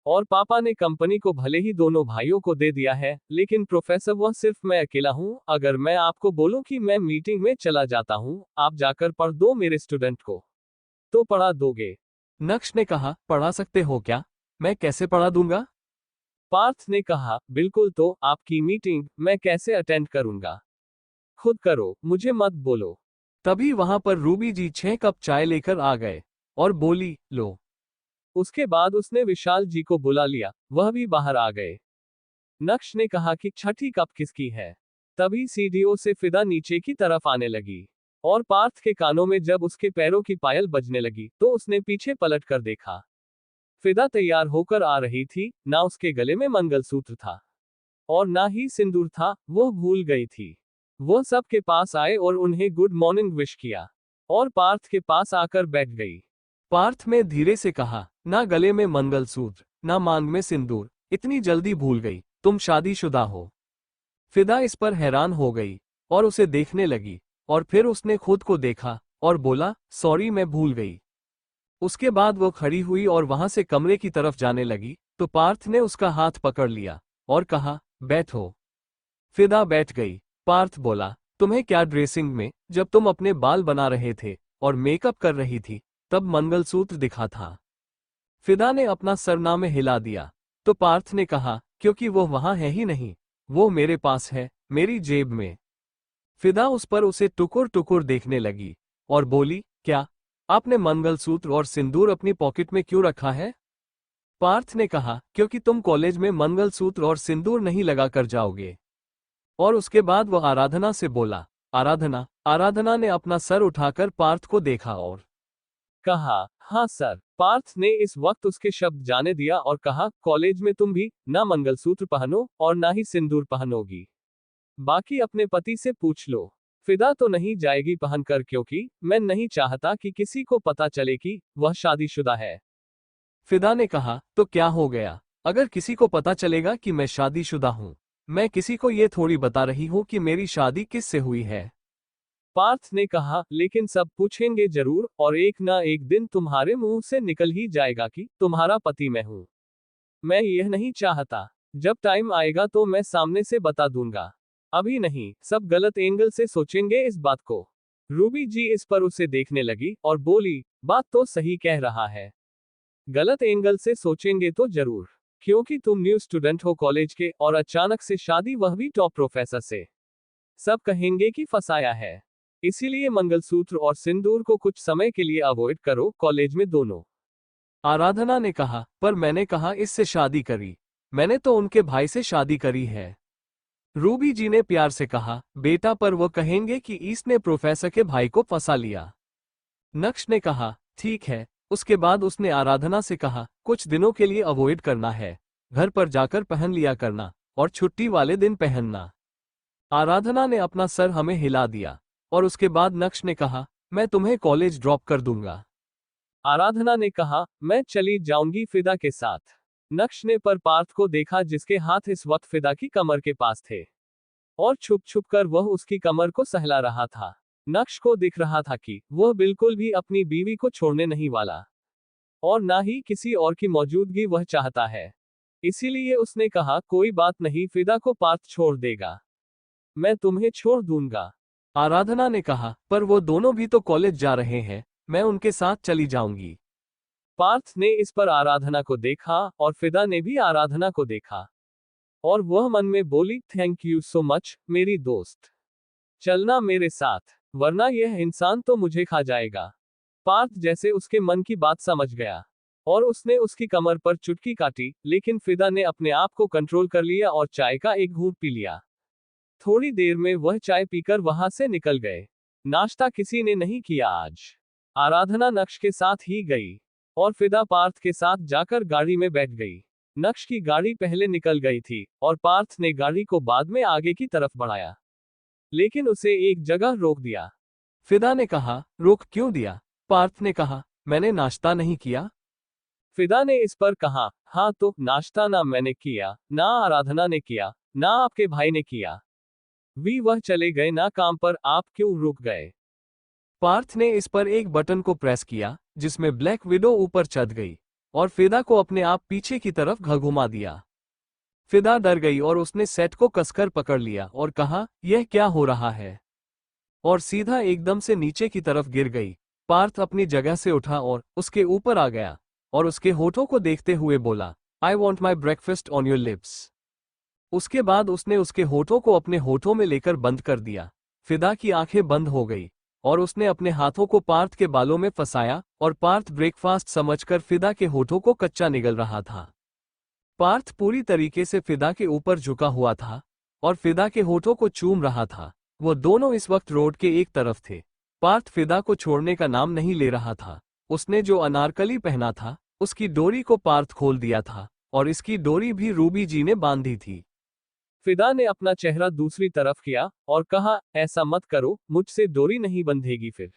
B: और पापा ने कंपनी को भले ही दोनों भाइयों को दे दिया है, लेकिन प्रोफेसर वह सिर्फ मैं अकेला हूं। अगर मैं आपको बोलूं कि मैं मीटिंग में चला जाता हूं, आप जाकर पढ़ दो मेरे स्टूडेंट को, तो पढ़ा दोगे?
A: नक्श ने कहा, पढ़ा सकते हो क्या? मैं कैसे पढ़ा दूंगा?
B: पार्थ ने कहा, बिल्कुल, तो आपकी मीटिंग मैं कैसे अटेंड करूंगा? खुद करो, मुझे मत बोलो।
A: तभी वहां पर रूबी जी 6 कप चाय लेकर आ गए और बोली, लो।
B: उसके बाद उसने विशाल जी को बुला लिया, वह भी बाहर आ गए। नक्श ने कहा कि छठी कप किसकी है? तभी सीढ़ियों से फिदा नीचे की तरफ आने लगी और पार्थ के कानों में जब उसके पैरों की पायल बजने लगी तो उसने पीछे पलट कर देखा। फिदा तैयार होकर आ रही थी, ना उसके गले में मंगलसूत्र था और ना ही सिंदूर था, वह भूल गई थी। वह सबके पास आए और उन्हें गुड मॉर्निंग विश किया और पार्थ के पास आकर बैठ गई।
A: पार्थ में धीरे से कहा, ना गले में मंगलसूत्र, ना मांग में सिंदूर, इतनी जल्दी भूल गई? तुम शादीशुदा हो? फिदा इस पर हैरान हो गई और उसे देखने लगी और फिर उसने खुद को देखा और बोला, सॉरी, मैं भूल गई। उसके बाद वो खड़ी हुई और वहां से कमरे की तरफ जाने लगी तो पार्थ ने उसका हाथ पकड़ लिया और कहा, बैठो। फिदा बैठ गई। पार्थ बोला, तुम्हें क्या ड्रेसिंग में, जब तुम अपने बाल बना रहे थे और मेकअप कर रही थी, तब मंगलसूत्र दिखा था? फिदा ने अपना सरनामे हिला दिया तो पार्थ ने कहा, क्योंकि वो वहां है ही नहीं, वो मेरे पास है, मेरी जेब में। फिदा उस पर उसे टुकुर टुकुर देखने लगी और बोली, क्या आपने मंगलसूत्र और सिंदूर अपनी पॉकेट में क्यों रखा है? पार्थ ने कहा, क्योंकि तुम कॉलेज में मंगलसूत्र और सिंदूर नहीं लगा कर जाओगे। और उसके बाद वह आराधना से बोला, आराधना। आराधना ने अपना सर उठाकर पार्थ को देखा और
B: कहा, हाँ सर। पार्थ ने इस वक्त उसके शब्द जाने दिया और कहा, कॉलेज में तुम भी ना मंगलसूत्र पहनो और ना ही सिंदूर पहनोगी। बाकी अपने पति से पूछ लो। फिदा तो नहीं जाएगी पहनकर, क्योंकि मैं नहीं चाहता कि किसी को पता चले कि वह शादीशुदा है।
A: फिदा ने कहा, तो क्या हो गया? अगर किसी को पता चलेगा कि मैं शादीशुदा हूँ, मैं किसी को ये थोड़ी बता रही हूँ कि मेरी शादी किससे हुई है।
B: पार्थ ने कहा, लेकिन सब पूछेंगे जरूर और एक ना एक दिन तुम्हारे मुंह से निकल ही जाएगा कि तुम्हारा पति मैं हूं। मैं यह नहीं चाहता। जब टाइम आएगा तो मैं सामने से बता दूंगा, अभी नहीं। सब गलत एंगल से सोचेंगे इस बात को। रूबी जी इस पर उसे देखने लगी और बोली, बात तो सही कह रहा है। गलत एंगल से सोचेंगे तो जरूर, क्योंकि तुम न्यू स्टूडेंट हो कॉलेज के और अचानक से शादी, वह भी टॉप प्रोफेसर से। सब कहेंगे कि फंसाया है। इसीलिए मंगलसूत्र और सिंदूर को कुछ समय के लिए अवॉइड करो कॉलेज में दोनों।
A: आराधना ने कहा, पर मैंने कहा इससे शादी करी, मैंने तो उनके भाई से शादी करी है। रूबी जी ने प्यार से कहा, बेटा, पर वो कहेंगे कि इसने प्रोफेसर के भाई को फंसा लिया। नक्श ने कहा, ठीक है। उसके बाद उसने आराधना से कहा, कुछ दिनों के लिए अवॉइड करना है, घर पर जाकर पहन लिया करना और छुट्टी वाले दिन पहनना। आराधना ने अपना सर हमें हिला दिया और उसके बाद नक्श ने कहा, मैं तुम्हें कॉलेज ड्रॉप कर दूंगा।
B: आराधना ने कहा, मैं चली जाऊंगी फिदा के साथ। नक्श ने पर पार्थ को देखा जिसके हाथ इस वक्त फिदा की कमर के पास थे और छुप छुप कर वह उसकी कमर को सहला रहा था। नक्श को दिख रहा था कि वह बिल्कुल भी अपनी बीवी को छोड़ने नहीं वाला और ना ही किसी और की मौजूदगी वह चाहता है। इसीलिए उसने कहा, कोई बात नहीं, फिदा को पार्थ छोड़ देगा, मैं तुम्हें छोड़ दूंगा।
A: आराधना ने कहा, पर वो दोनों भी तो कॉलेज जा रहे हैं, मैं उनके साथ चली जाऊंगी।
B: पार्थ ने इस पर आराधना को देखा और फिदा ने भी आराधना को देखा और वह मन में बोली, थैंक यू सो मच मेरी दोस्त, चलना मेरे साथ, वरना यह इंसान तो मुझे खा जाएगा। पार्थ जैसे उसके मन की बात समझ गया और उसने उसकी कमर पर चुटकी काटी, लेकिन फिदा ने अपने आप को कंट्रोल कर लिया और चाय का एक घूंट पी लिया। थोड़ी देर में वह चाय पीकर वहां से निकल गए। नाश्ता किसी ने नहीं किया आज। आराधना नक्श के साथ ही गई और फिदा पार्थ के साथ जाकर गाड़ी में बैठ गई। नक्श की गाड़ी पहले निकल गई थी और पार्थ ने गाड़ी को बाद में आगे की तरफ बढ़ाया, लेकिन उसे एक जगह रोक दिया।
A: फिदा ने कहा, रोक क्यों दिया? पार्थ ने कहा, मैंने नाश्ता नहीं किया।
B: फिदा ने इस पर कहा, हाँ तो नाश्ता ना मैंने किया, ना आराधना ने किया, ना आपके भाई ने किया। वह चले गए ना काम पर, आप क्यों रुक गए?
A: पार्थ ने इस पर एक बटन को प्रेस किया जिसमें ब्लैक विडो ऊपर चढ़ गई और फिदा को अपने आप पीछे की तरफ घुमा दिया। फिदा डर गई और उसने सेट को कसकर पकड़ लिया और कहा, यह क्या हो रहा है? और सीधा एकदम से नीचे की तरफ गिर गई। पार्थ अपनी जगह से उठा और उसके ऊपर आ गया और उसके होठों को देखते हुए बोला, I want my breakfast on your lips. उसके बाद उसने उसके होठों को अपने होठों में लेकर बंद कर दिया। फिदा की आंखें बंद हो गई और उसने अपने हाथों को पार्थ के बालों में फंसाया और पार्थ ब्रेकफास्ट समझकर फिदा के होठों को कच्चा निगल रहा था। पार्थ पूरी तरीके से फिदा के ऊपर झुका हुआ था और फिदा के होठों को चूम रहा था। वो दोनों इस वक्त रोड के एक तरफ थे। पार्थ फिदा को छोड़ने का नाम नहीं ले रहा था। उसने जो अनारकली पहना था उसकी डोरी को पार्थ खोल दिया था और इसकी डोरी भी रूबी जी ने बांधी थी।
B: फिदा ने अपना चेहरा दूसरी तरफ किया और कहा, ऐसा मत करो, मुझसे डोरी नहीं बंधेगी फिर।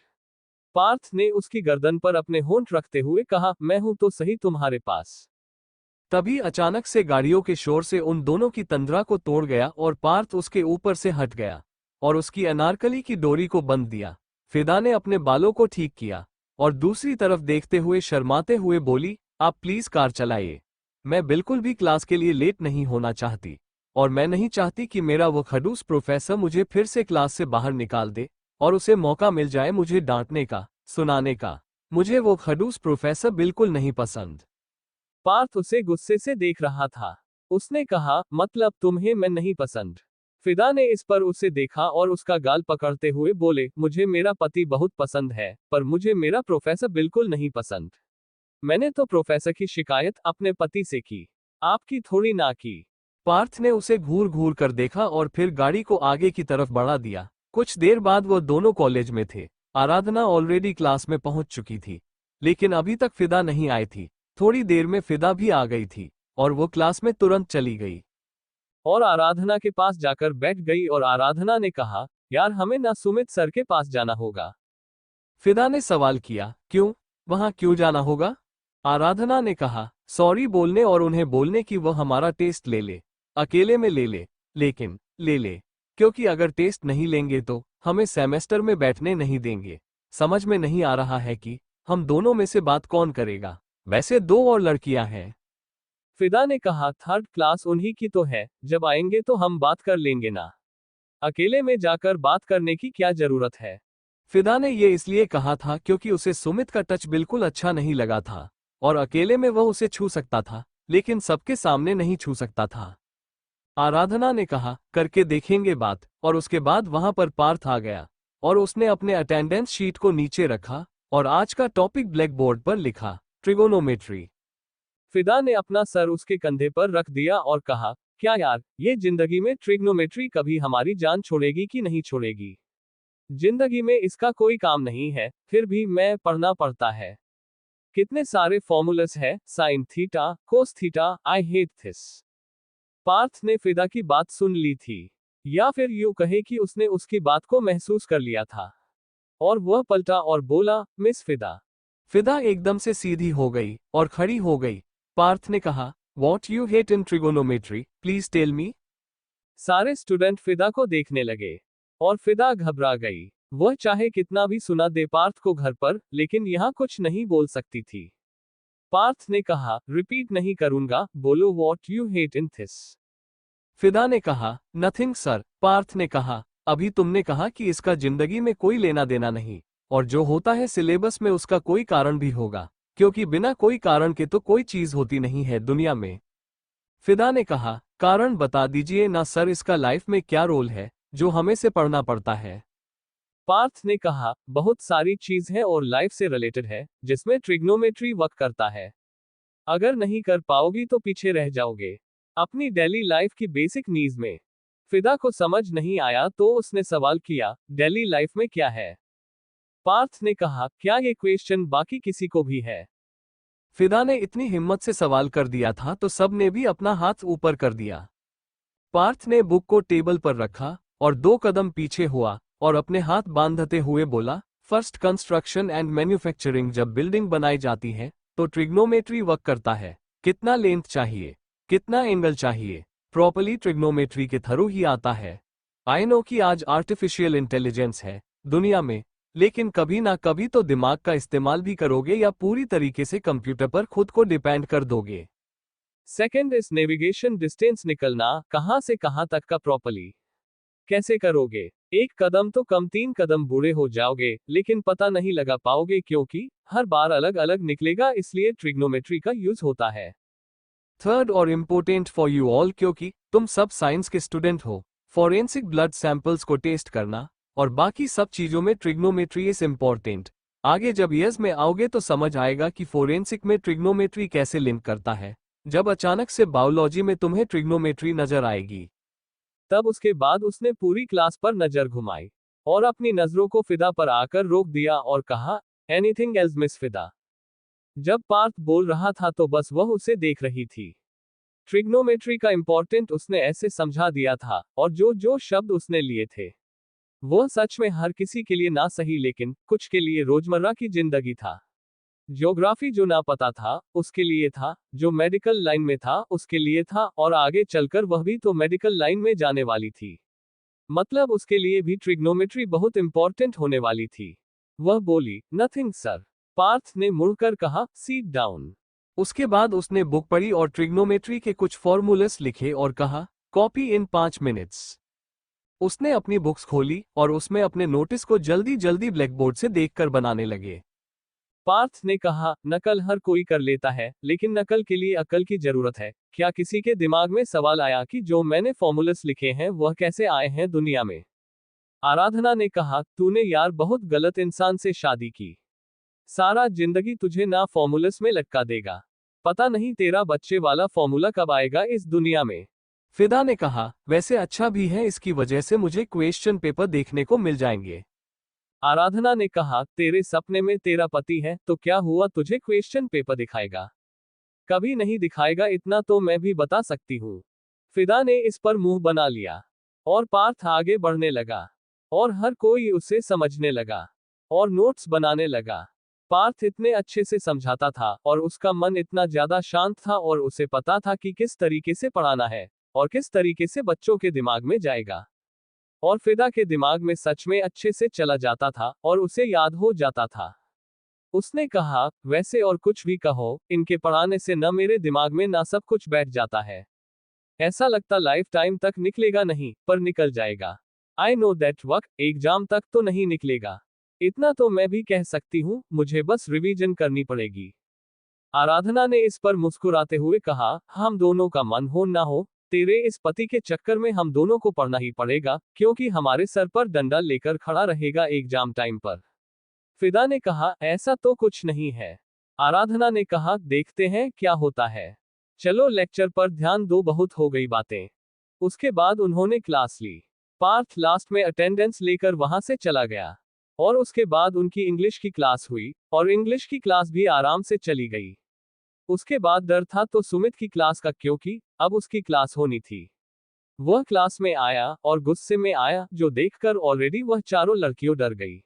B: पार्थ ने उसकी गर्दन पर अपने होंठ रखते हुए कहा, मैं हूं तो सही तुम्हारे पास।
A: तभी अचानक से गाड़ियों के शोर से उन दोनों की तंद्रा को तोड़ गया और पार्थ उसके ऊपर से हट गया और उसकी अनारकली की डोरी को बंद दिया। फिदा ने अपने बालों को ठीक किया और दूसरी तरफ देखते हुए शर्माते हुए बोली, आप प्लीज कार चलाइए। मैं बिल्कुल भी क्लास के लिए लेट नहीं होना चाहती और मैं नहीं चाहती कि मेरा वो खड़ूस प्रोफेसर मुझे फिर से क्लास से बाहर निकाल दे और उसे मौका मिल जाए मुझे डांटने का, सुनाने का। मुझे वो खड़ूस प्रोफेसर बिल्कुल नहीं पसंद।
B: पार्थ उसे गुस्से से देख रहा था। उसने कहा, मतलब तुम्हें मैं नहीं पसंद? फिदा ने इस पर उसे देखा और उसका गाल पकड़ते हुए बोले, मुझे मेरा पति बहुत पसंद है पर मुझे मेरा प्रोफेसर बिल्कुल नहीं पसंद। मैंने तो प्रोफेसर की शिकायत अपने पति से की, आपकी थोड़ी ना की।
A: पार्थ ने उसे घूर घूर कर देखा और फिर गाड़ी को आगे की तरफ बढ़ा दिया। कुछ देर बाद वो दोनों कॉलेज में थे। आराधना ऑलरेडी क्लास में पहुंच चुकी थी लेकिन अभी तक फिदा नहीं आई थी। थोड़ी देर में फिदा भी आ गई थी और वो क्लास में तुरंत चली गई
B: और आराधना के पास जाकर बैठ गई और आराधना ने कहा, यार हमें ना सुमित सर के पास जाना होगा।
A: फिदा ने सवाल किया, क्यों? वहां क्यों जाना होगा? आराधना ने कहा, सॉरी बोलने और उन्हें बोलने कि वो हमारा टेस्ट ले ले, अकेले में ले ले, लेकिन ले ले, क्योंकि अगर टेस्ट नहीं लेंगे तो हमें सेमेस्टर में बैठने नहीं देंगे। समझ में नहीं आ रहा है कि हम दोनों में से बात कौन करेगा। वैसे दो और लड़कियां हैं।
B: फिदा ने कहा, थर्ड क्लास उन्हीं की तो है, जब आएंगे तो हम बात कर लेंगे ना, अकेले में जाकर बात करने की क्या जरूरत है।
A: फिदा ने ये इसलिए कहा था क्योंकि उसे सुमित का टच बिल्कुल अच्छा नहीं लगा था और अकेले में वह उसे छू सकता था लेकिन सबके सामने नहीं छू सकता था। आराधना ने कहा, करके देखेंगे बात, और उसके बाद वहां पर पार्थ आ गया और उसने अपने अटेंडेंस शीट को नीचे रखा और आज का टॉपिक ब्लैक बोर्ड पर लिखा, ट्रिगोनोमेट्री।
B: फिदा ने अपना सर उसके कंधे पर रख दिया और कहा, क्या यार, ये जिंदगी में ट्रिग्नोमेट्री कभी हमारी जान छोड़ेगी कि नहीं छोड़ेगी? जिंदगी में इसका कोई काम नहीं है, फिर भी मैं पढ़ना पड़ता है। कितने सारे फॉर्मूलस है, sine theta, cos theta, I hate this. Parth ने फिदा की बात सुन ली थी, या फिर यूं कहे कि उसने उसकी बात को महसूस कर लिया था और वह पलटा और बोला, मिस फिदा।
A: फिदा एकदम से सीधी हो गई और खड़ी हो गई। पार्थ ने कहा, what you hate in trigonometry, please tell me.
B: सारे स्टूडेंट फिदा को देखने लगे और फिदा घबरा गई। वह चाहे कितना भी सुना दे पार्थ को घर पर, लेकिन यहाँ कुछ नहीं बोल सकती थी। पार्थ ने कहा, रिपीट नहीं करूंगा, बोलो what you hate in this.
A: फिदा ने कहा, नथिंग सर। पार्थ ने कहा, अभी तुमने कहा कि इसका जिंदगी में कोई लेना देना नहीं और जो होता है सिलेबस में उसका कोई कारण भी होगा, क्योंकि बिना कोई कारण के तो कोई चीज होती नहीं है दुनिया में। फिदा ने कहा, कारण बता दीजिए ना सर, इसका लाइफ में क्या रोल है जो हमें से पढ़ना पड़ता है।
B: पार्थ ने कहा, बहुत सारी चीज है और लाइफ से रिलेटेड है जिसमें ट्रिग्नोमेट्री वर्क करता है। अगर नहीं कर पाओगी तो पीछे रह जाओगे अपनी डेली लाइफ की बेसिक नीड्स में। फिदा को समझ नहीं आया तो उसने सवाल किया, डेली लाइफ में क्या है? पार्थ ने कहा, क्या ये क्वेश्चन बाकी किसी को भी है?
A: फिदा ने इतनी हिम्मत से सवाल कर दिया था तो सब ने भी अपना हाथ ऊपर कर दिया। पार्थ ने बुक को टेबल पर रखा और 2 कदम पीछे हुआ और अपने हाथ बांधते हुए बोला, फर्स्ट कंस्ट्रक्शन एंड मैन्युफैक्चरिंग, जब बिल्डिंग बनाई जाती है तो ट्रिग्नोमेट्री वर्क करता है। कितना लेंथ चाहिए, कितना एंगल चाहिए, प्रॉपर्ली ट्रिग्नोमेट्री के थ्रू ही आता है। आई नो कि आज आर्टिफिशियल इंटेलिजेंस है दुनिया में, लेकिन कभी ना कभी तो दिमाग का इस्तेमाल भी करोगे या पूरी तरीके से कंप्यूटर पर खुद को डिपेंड कर दोगे।
B: सेकेंड इज नेविगेशन डिस्टेंस, निकलना कहां से कहां तक का प्रॉपर्ली कैसे करोगे। एक कदम तो कम 3 कदम बूढ़े हो जाओगे, लेकिन पता नहीं लगा पाओगे क्योंकि हर बार अलग अलग निकलेगा, इसलिए ट्रिग्नोमेट्री का यूज होता है।
A: थर्ड और इम्पोर्टेंट फॉर यू ऑल, क्योंकि तुम सब साइंस के स्टूडेंट हो, फॉरेंसिक ब्लड सैंपल्स को टेस्ट करना और बाकी सब चीजों में ट्रिग्नोमेट्री इज इम्पोर्टेंट। आगे जब ईयर्स में आओगे तो समझ आएगा कि फोरेंसिक में ट्रिग्नोमेट्री कैसे लिंक करता है, जब अचानक से बायोलॉजी में तुम्हें ट्रिग्नोमेट्री नजर आएगी।
B: तब उसके बाद उसने पूरी क्लास पर नजर घुमाई और अपनी नजरों को फिदा पर आकर रोक दिया और कहा, एनीथिंग एल्स मिस फिदा। जब पार्थ बोल रहा था तो बस वह उसे देख रही थी। ट्रिग्नोमेट्री का इंपॉर्टेंट उसने ऐसे समझा दिया था, और जो जो शब्द उसने लिए थे वह सच में हर किसी के लिए ना सही लेकिन कुछ के लिए रोजमर्रा की जिंदगी था। ज्योग्राफी जो ना पता था उसके लिए था, जो मेडिकल लाइन में था उसके लिए था, और आगे चलकर वह भी तो मेडिकल लाइन में जाने वाली थी, मतलब उसके लिए भी ट्रिग्नोमेट्री बहुत इंपॉर्टेंट होने वाली थी। वह बोली, नथिंग सर। पार्थ ने मुड़कर कहा, सीट डाउन।
A: उसके बाद उसने बुक पढ़ी और ट्रिग्नोमेट्री के कुछ फॉर्मूलेस लिखे और कहा, कॉपी इन 5 मिनट्स। उसने अपनी बुक्स खोली और उसमें अपने नोटिस को जल्दी जल्दी ब्लैकबोर्ड से देखकर बनाने लगे।
B: पार्थ ने कहा, नकल हर कोई कर लेता है, लेकिन नकल के लिए अकल की जरूरत है। क्या किसी के दिमाग में सवाल आया कि जो मैंने फॉर्मूलेस लिखे हैं वह कैसे आए हैं दुनिया में? आराधना ने कहा, तूने यार बहुत गलत इंसान से शादी की। सारा जिंदगी तुझे ना फॉर्मूलेस में लटका देगा। पता नहीं तेरा बच्चे वाला फॉर्मूला कब आएगा इस दुनिया में।
A: फिदा ने कहा, वैसे अच्छा भी है, इसकी वजह से मुझे क्वेश्चन पेपर देखने को मिल जाएंगे।
B: आराधना ने कहा, तेरे सपने में तेरा पति है तो क्या हुआ, तुझे क्वेश्चन पेपर दिखाएगा? कभी नहीं दिखाएगा, इतना तो मैं भी बता सकती हूँ। फिदा ने इस पर मुंह बना लिया और पार्थ आगे बढ़ने लगा और हर कोई उसे समझने लगा और नोट्स बनाने लगा। पार्थ इतने अच्छे से समझाता था और उसका मन इतना ज्यादा शांत था और उसे पता था कि किस तरीके से पढ़ाना है और किस तरीके से बच्चों के दिमाग में जाएगा। और फिदा के दिमाग में सच में अच्छे से चला जाता था और उसे याद हो जाता था। उसने कहा, वैसे और कुछ भी कहो, इनके पढ़ाने से न मेरे दिमाग में ना सब कुछ बैठ जाता है। ऐसा लगता लाइफ टाइम तक निकलेगा नहीं, पर निकल जाएगा। I know that work, exam तक तो नहीं निकलेगा। इतना तो मैं भी कह सकती हूँ, मुझे बस रिवीजन करनी पड़ेगी। आराधना ने इस पर मुस्कुराते हुए कहा, हम दोनों का मन हो ना हो, तेरे इस पति के चक्कर में हम दोनों को पढ़ना ही पड़ेगा, क्योंकि हमारे सर पर डंडा लेकर खड़ा रहेगा एग्जाम टाइम पर। फिदा ने कहा, ऐसा तो कुछ नहीं है। आराधना ने कहा, देखते हैं क्या होता है। चलो लेक्चर पर ध्यान दो, बहुत हो गई बातें। उसके बाद उन्होंने क्लास ली। पार्थ लास्ट में अटेंडेंस लेकर वहां से चला गया और उसके बाद उनकी इंग्लिश की क्लास हुई और इंग्लिश की क्लास भी आराम से चली गई। उसके बाद डर था तो सुमित की क्लास का, क्योंकि अब उसकी क्लास होनी थी। वह क्लास में आया और गुस्से में आया, जो देखकर ऑलरेडी वह चारों लड़कियों डर गई।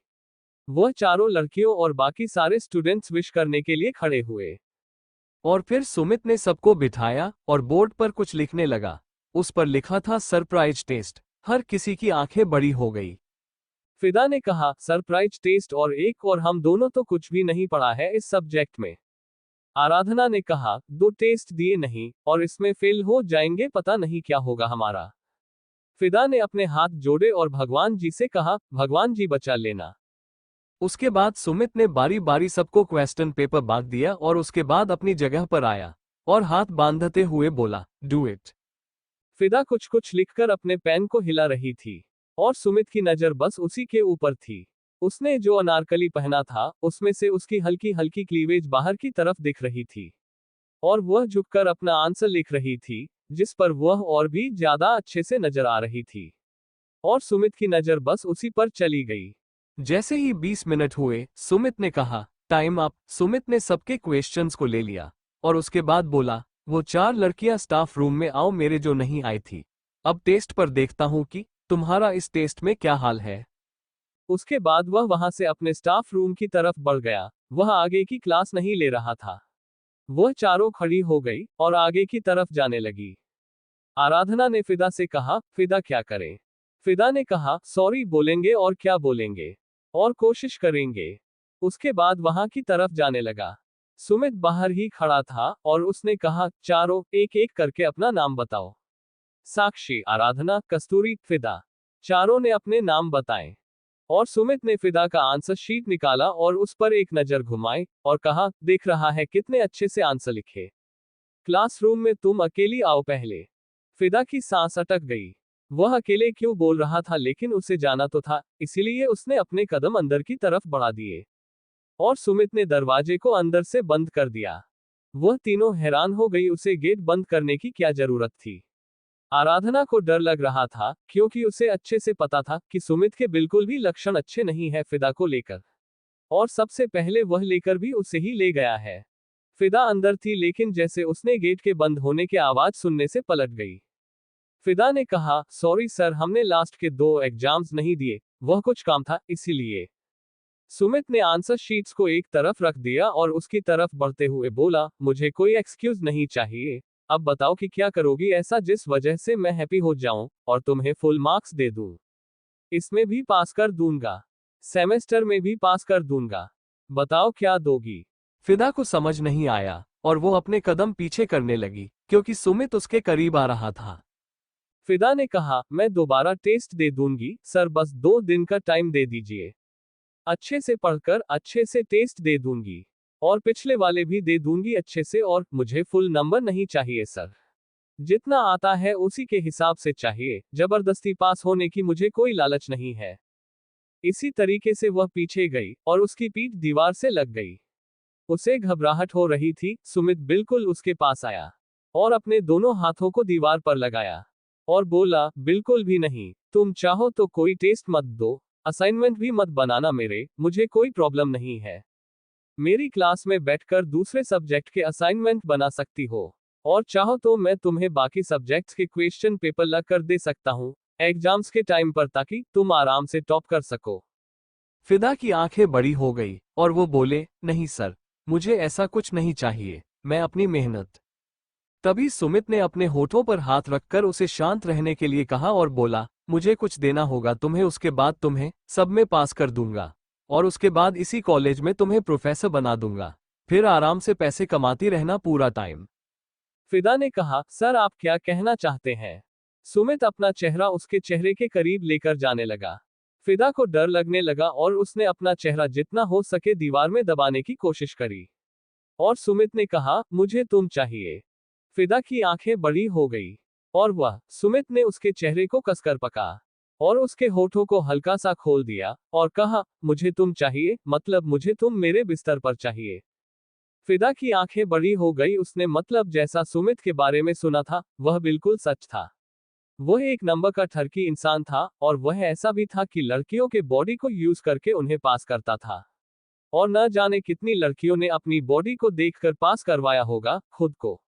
B: वह चारों लड़कियों और बाकी सारे स्टूडेंट्स विश करने के लिए खड़े हुए।
A: और फिर सुमित ने सबको बिठाया और बोर्ड पर कुछ लिखने लगा। उस पर लिखा था सरप्राइज टेस्ट। हर किसी की आंखें बड़ी हो गई।
B: फिदा ने कहा, सरप्राइज टेस्ट और हम दोनों तो कुछ भी नहीं पढ़ा है इस सब्जेक्ट में। आराधना ने कहा, 2 टेस्ट दिए नहीं और इसमें फेल हो जाएंगे, पता नहीं क्या होगा हमारा। फिदा ने अपने हाथ जोड़े और भगवान जी से कहा, भगवान जी बचा लेना।
A: उसके बाद सुमित ने बारी बारी सबको क्वेश्चन पेपर बांट दिया और उसके बाद अपनी जगह पर आया और हाथ बांधते हुए बोला, डू इट।
B: फिदा कुछ कुछ लिखकर अपने पेन को हिला रही थी और सुमित की नजर बस उसी के ऊपर थी। उसने जो अनारकली पहना था उसमें से उसकी हल्की हल्की क्लीवेज बाहर की तरफ दिख रही थी और वह झुककर अपना आंसर लिख रही थी, जिस पर वह और भी ज्यादा अच्छे से नजर आ रही थी और सुमित की नजर बस उसी पर चली गई।
A: जैसे ही 20 मिनट हुए, सुमित ने कहा, टाइम अप। सुमित ने सबके क्वेश्चंस को ले लिया और उसके बाद बोला, वो 4 लड़कियां स्टाफ रूम में आओ, मेरे जो नहीं आई थी। अब टेस्ट पर देखता हूं कि तुम्हारा इस टेस्ट में क्या हाल है।
B: उसके बाद वह वहां से अपने स्टाफ रूम की तरफ बढ़ गया। वह आगे की क्लास नहीं ले रहा था। वह चारों खड़ी हो गई और आगे की तरफ जाने लगी। आराधना ने फिदा से कहा, फिदा क्या करें? फिदा ने कहा, सॉरी बोलेंगे और क्या बोलेंगे, और कोशिश करेंगे। उसके बाद वहां की तरफ जाने लगा। सुमित बाहर ही खड़ा था और उसने कहा, चारों एक एक करके अपना नाम बताओ। साक्षी, आराधना, कस्तूरी, फिदा। चारों ने अपने नाम बताए और सुमित ने फिदा का आंसर शीट निकाला और उस पर एक नजर घुमाई और कहा, देख रहा है कितने अच्छे से आंसर लिखे। क्लासरूम में तुम अकेली आओ पहले। फिदा की सांस अटक गई। वह अकेले क्यों बोल रहा था, लेकिन उसे जाना तो था, इसीलिए उसने अपने कदम अंदर की तरफ बढ़ा दिए और सुमित ने दरवाजे को अंदर से बंद कर दिया। वह तीनों हैरान हो गई, उसे गेट बंद करने की क्या जरूरत थी। आराधना को डर लग रहा था, क्योंकि उसे अच्छे से पता था कि सुमित के बिल्कुल भी लक्षण अच्छे नहीं है फिदा को लेकर, और सबसे पहले वह लेकर भी उसे ही ले गया है। फिदा अंदर थी, लेकिन जैसे उसने गेट के बंद होने की आवाज सुनने से पलट गई। फिदा ने कहा, सॉरी सर, हमने लास्ट के 2 एग्जाम्स नहीं दिए, वह कुछ काम था इसीलिए। सुमित ने आंसर शीट्स को एक तरफ रख दिया और उसकी तरफ बढ़ते हुए बोला, मुझे कोई एक्सक्यूज नहीं चाहिए। अब बताओ कि क्या करोगी ऐसा जिस वजह से मैं हैप्पी हो जाऊं और तुम्हें फुल मार्क्स दे दूं। इसमें भी पास कर दूंगा, सेमेस्टर में भी पास कर दूंगा। बताओ क्या दोगी?
A: फिदा को समझ नहीं आया और वो अपने कदम पीछे करने लगी, क्योंकि सुमित उसके करीब आ रहा था।
B: फिदा ने कहा, मैं दोबारा टेस्ट दे दूंगी सर, बस 2 दिन का टाइम दे दीजिए। अच्छे से पढ़कर अच्छे से टेस्ट दे दूंगी, और पिछले वाले भी दे दूंगी अच्छे से, और मुझे फुल नंबर नहीं चाहिए सर। जितना आता है उसी के हिसाब से चाहिए, जबरदस्ती पास होने की मुझे कोई लालच नहीं है। इसी तरीके से वह पीछे गई और उसकी पीठ दीवार से लग गई। उसे घबराहट हो रही थी। सुमित बिल्कुल उसके पास आया और अपने दोनों हाथों को दीवार पर लगाया और बोला, बिल्कुल भी नहीं, तुम चाहो तो कोई टेस्ट मत दो, असाइनमेंट भी मत बनाना मुझे कोई प्रॉब्लम नहीं है। मेरी क्लास में बैठकर दूसरे सब्जेक्ट के असाइनमेंट बना सकती हो, और चाहो तो मैं तुम्हें बाकी सब्जेक्ट्स के क्वेश्चन पेपर ला कर दे सकता हूँ एग्जाम्स के टाइम पर, ताकि तुम आराम से टॉप कर सको।
A: फिदा की आंखें बड़ी हो गई और वो बोले, नहीं सर, मुझे ऐसा कुछ नहीं चाहिए, मैं अपनी मेहनत। तभी सुमित ने अपने होठों पर हाथ रखकर उसे शांत रहने के लिए कहा और बोला, मुझे कुछ देना होगा तुम्हें, उसके बाद तुम्हें सब में पास कर दूंगा, और उसके बाद इसी कॉलेज में तुम्हें प्रोफेसर बना दूंगा, फिर आराम से पैसे कमाती रहना पूरा टाइम।
B: फिदा ने कहा, सर आप क्या कहना चाहते हैं? सुमित अपना चेहरा उसके चेहरे के करीब लेकर जाने लगा। फिदा को डर लगने लगा और उसने अपना चेहरा जितना हो सके दीवार में दबाने की कोशिश करी, और सुमित ने कहा, मुझे तुम चाहिए। फिदा की आंखें बड़ी हो गई और वह सुमित ने उसके चेहरे को कसकर पका और उसके होठों को हल्का सा खोल दिया और कहा, मुझे तुम चाहिए, मतलब मुझे तुम मेरे बिस्तर पर चाहिए। फिदा की आंखें बड़ी हो गई, उसने मतलब जैसा सुमित के बारे में सुना था वह बिल्कुल सच था। वह एक नंबर का ठरकी इंसान था, और वह ऐसा भी था कि लड़कियों के बॉडी को यूज करके उन्हें पास करता था, और न जाने कितनी लड़कियों ने अपनी बॉडी को देखकर पास करवाया होगा खुद को।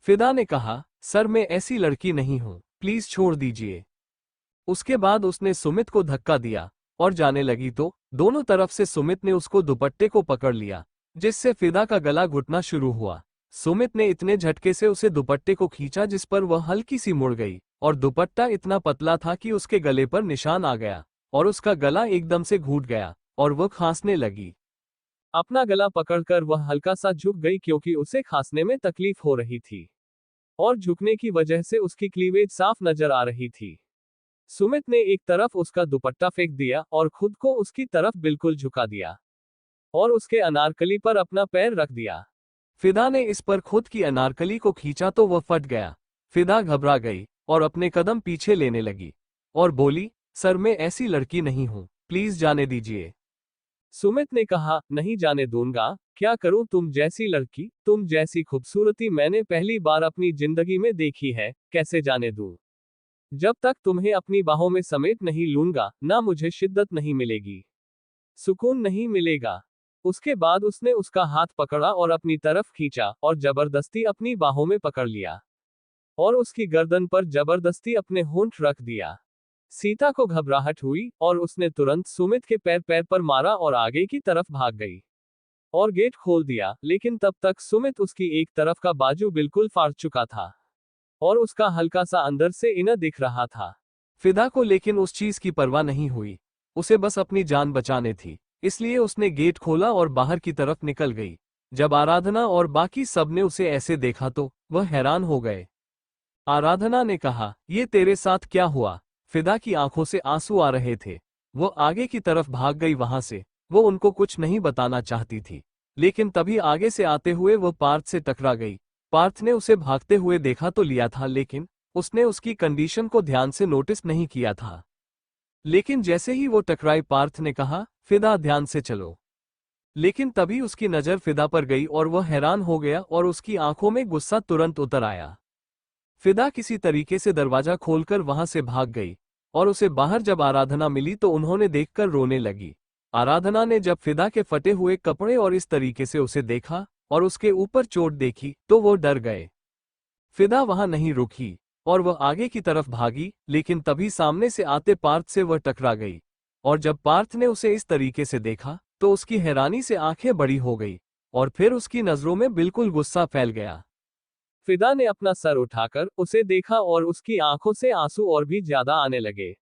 A: फिदा ने कहा, सर मैं ऐसी लड़की नहीं हूं, प्लीज छोड़ दीजिए। उसके बाद उसने सुमित को धक्का दिया और जाने लगी तो दोनों तरफ से सुमित ने उसको दुपट्टे को पकड़ लिया, जिससे फिदा का गला घुटना शुरू हुआ। सुमित ने इतने झटके से उसे दुपट्टे को खींचा जिस पर वह हल्की सी मुड़ गई, और दुपट्टा इतना पतला था कि उसके गले पर निशान आ गया और उसका गला एकदम से घूट गया और वह खांसने लगी।
B: अपना गला पकड़कर वह हल्का सा झुक गई, क्योंकि उसे खांसने में तकलीफ हो रही थी, और झुकने की वजह से उसकी क्लीवेज साफ नजर आ रही थी। सुमित ने एक तरफ उसका दुपट्टा फेंक दिया और खुद को उसकी तरफ बिल्कुल झुका दिया, और उसके अनारकली पर अपना पैर रख दिया।
A: फिदा ने इस पर खुद की अनारकली को खींचा तो वह फट गया। फिदा घबरा गई और अपने कदम पीछे लेने लगी और बोली, सर मैं ऐसी लड़की नहीं हूं, प्लीज जाने दीजिए।
B: सुमित ने कहा, नहीं जाने दूंगा, क्या करूं, तुम जैसी लड़की, तुम जैसी खूबसूरती मैंने पहली बार अपनी जिंदगी में देखी है, कैसे जाने दूं? जब तक तुम्हें अपनी बाहों में समेट नहीं लूंगा, ना मुझे शिद्दत नहीं मिलेगी, सुकून नहीं मिलेगा। उसके बाद उसने उसका हाथ पकड़ा और अपनी तरफ खींचा और जबरदस्ती अपनी बाहों में पकड़ लिया, और उसकी गर्दन पर जबरदस्ती अपने होंठ रख दिया। सीता को घबराहट हुई और उसने तुरंत सुमित के पैर पैर पर मारा और आगे की तरफ भाग गई। और गेट खोल दिया, लेकिन तब तक सुमित उसकी एक तरफ का बाजू बिल्कुल फाड़ चुका था और उसका हल्का सा अंदर से इनर दिख रहा था।
A: फिदा को लेकिन उस चीज की परवाह नहीं हुई, उसे बस अपनी जान बचाने थी, इसलिए उसने गेट खोला और बाहर की तरफ निकल गई। जब आराधना और बाकी सब ने उसे ऐसे देखा तो वह हैरान हो गए। आराधना ने कहा, ये तेरे साथ क्या हुआ? फिदा की आंखों से आंसू आ रहे थे। वो आगे की तरफ भाग गई वहां से। वो उनको कुछ नहीं बताना चाहती थी, लेकिन तभी आगे से आते हुए वो पार्थ से टकरा गई। पार्थ ने उसे भागते हुए देखा तो लिया था, लेकिन उसने उसकी कंडीशन को ध्यान से नोटिस नहीं किया था। लेकिन जैसे ही वो टकराई, पार्थ ने कहा, फिदा ध्यान से चलो। लेकिन तभी उसकी नजर फिदा पर गई और वह हैरान हो गया और उसकी आंखों में गुस्सा तुरंत उतर आया। फिदा किसी तरीके से दरवाजा खोलकर वहां से भाग गई और उसे बाहर जब आराधना मिली तो उन्होंने देखकर रोने लगी। आराधना ने जब फिदा के फटे हुए कपड़े और इस तरीके से उसे देखा और उसके ऊपर चोट देखी तो वो डर गए। फिदा वहां नहीं रुकी और वह आगे की तरफ भागी, लेकिन तभी सामने से आते पार्थ से वह टकरा गई और जब पार्थ ने उसे इस तरीके से देखा तो उसकी हैरानी से आंखें बड़ी हो गई और फिर उसकी नजरों में बिल्कुल गुस्सा फैल गया।
B: फिदा ने अपना सर उठाकर उसे देखा और उसकी आंखों से आंसू और भी ज्यादा आने लगे।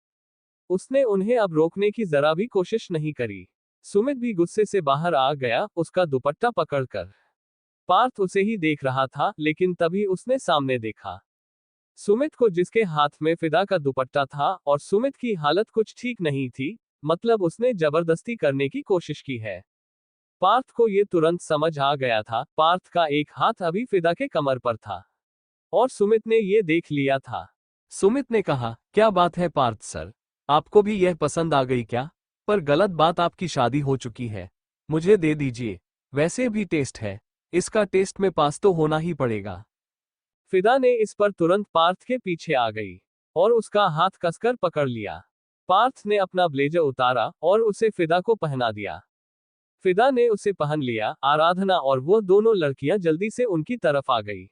B: उसने उन्हें अब रोकने की जरा भी कोशिश नहीं करी। सुमित भी गुस्से से बाहर आ गया, उसका दुपट्टा पकड़कर। पार्थ उसे ही देख रहा था, लेकिन तभी उसने सामने देखा सुमित को, जिसके हाथ में फिदा का दुपट्टा था और सुमित की हालत कुछ ठीक नहीं थी, मतलब उसने जबरदस्ती करने की कोशिश की है। पार्थ को ये तुरंत समझ आ गया था। पार्थ का एक हाथ अभी फिदा के कमर पर था और सुमित ने ये देख लिया था।
A: सुमित ने कहा, क्या बात है पार्थ सर, आपको भी यह पसंद आ गई क्या? पर गलत बात, आपकी शादी हो चुकी है। मुझे दे दीजिए, वैसे भी टेस्ट है, इसका टेस्ट में पास तो होना ही पड़ेगा।
B: फिदा ने इस पर तुरंत पार्थ के पीछे आ गई और उसका हाथ कसकर पकड़ लिया। पार्थ ने अपना ब्लेजर उतारा और उसे फिदा को पहना दिया। फिदा ने उसे पहन लिया। आराधना और वो दोनों लड़कियां जल्दी से उनकी तरफ आ गई।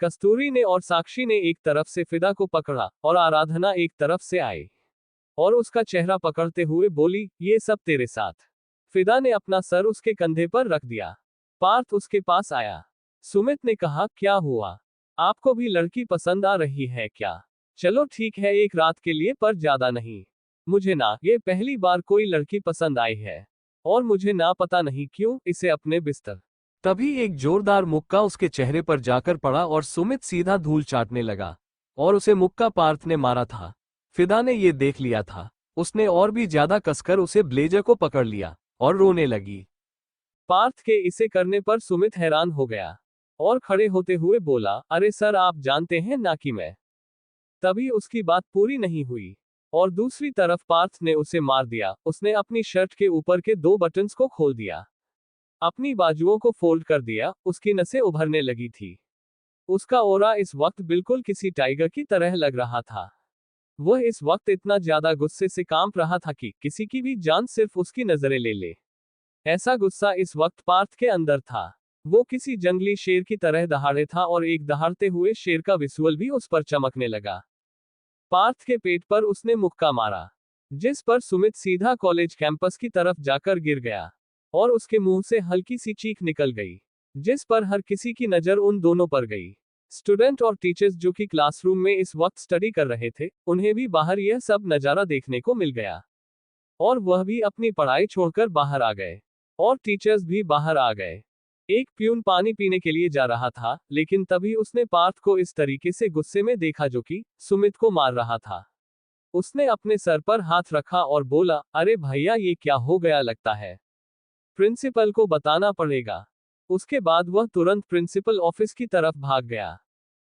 B: कस्तूरी ने और साक्षी ने एक तरफ से फिदा को पकड़ा और आराधना एक तरफ से आई और उसका चेहरा पकड़ते हुए बोली, ये सब तेरे साथ। फिदा ने अपना सर उसके कंधे पर रख दिया। पार्थ उसके पास आया। सुमित ने कहा, क्या हुआ? आपको भी लड़की पसंद आ रही है क्या? चलो ठीक है, एक रात के लिए, पर ज्यादा नहीं। मुझे ना ये पहली बार कोई लड़की पसंद आई है और मुझे ना पता नहीं क्यों इसे अपने बिस्तर।
A: तभी एक जोरदार मुक्का उसके चेहरे पर जाकर पड़ा और सुमित सीधा धूल चाटने लगा और उसे मुक्का पार्थ ने मारा था। फिदा ने ये देख लिया था। उसने और भी ज्यादा कसकर उसे ब्लेजर को पकड़ लिया और रोने लगी।
B: पार्थ के इसे करने पर सुमित हैरान हो गया और खड़े होते हुए बोला, अरे सर, आप जानते हैं ना कि मैं। तभी उसकी बात पूरी नहीं हुई और दूसरी तरफ पार्थ ने उसे मार दिया। उसने अपनी शर्ट के ऊपर के 2 बटन्स को खोल दिया, अपनी बाजुओं को फोल्ड कर दिया। उसकी नसें उभरने लगी थी। उसका ओरा इस वक्त बिल्कुल किसी टाइगर की तरह लग रहा था। वह इस वक्त इतना ज्यादा गुस्से से कांप रहा था कि किसी की भी जान सिर्फ उसकी नजरें ले ले। ऐसा गुस्सा इस वक्त पार्थ के अंदर था। वो किसी जंगली शेर की तरह दहाड़े था और एक दहाड़ते हुए शेर का विजुअल भी उस पर चमकने लगा। पार्थ के पेट पर उसने मुक्का मारा, जिस पर सुमित सीधा कॉलेज कैंपस की तरफ जाकर गिर गया और उसके मुंह से हल्की सी चीख निकल गई, जिस पर हर किसी की नजर उन दोनों पर गई। स्टूडेंट और टीचर्स जो कि क्लासरूम में इस वक्त स्टडी कर रहे थे, उन्हें भी बाहर यह सब नजारा देखने को मिल गया और वह भी अपनी पढ़ाई छोड़कर बाहर आ गए और टीचर्स भी बाहर आ गए। एक प्यून पानी पीने के लिए जा रहा था, लेकिन तभी उसने पार्थ को इस तरीके से गुस्से में देखा जो कि सुमित को मार रहा था। उसने अपने सर पर हाथ रखा और बोला, अरे भैया, ये क्या हो गया? लगता है प्रिंसिपल को बताना पड़ेगा। उसके बाद वह तुरंत प्रिंसिपल ऑफिस की तरफ भाग गया।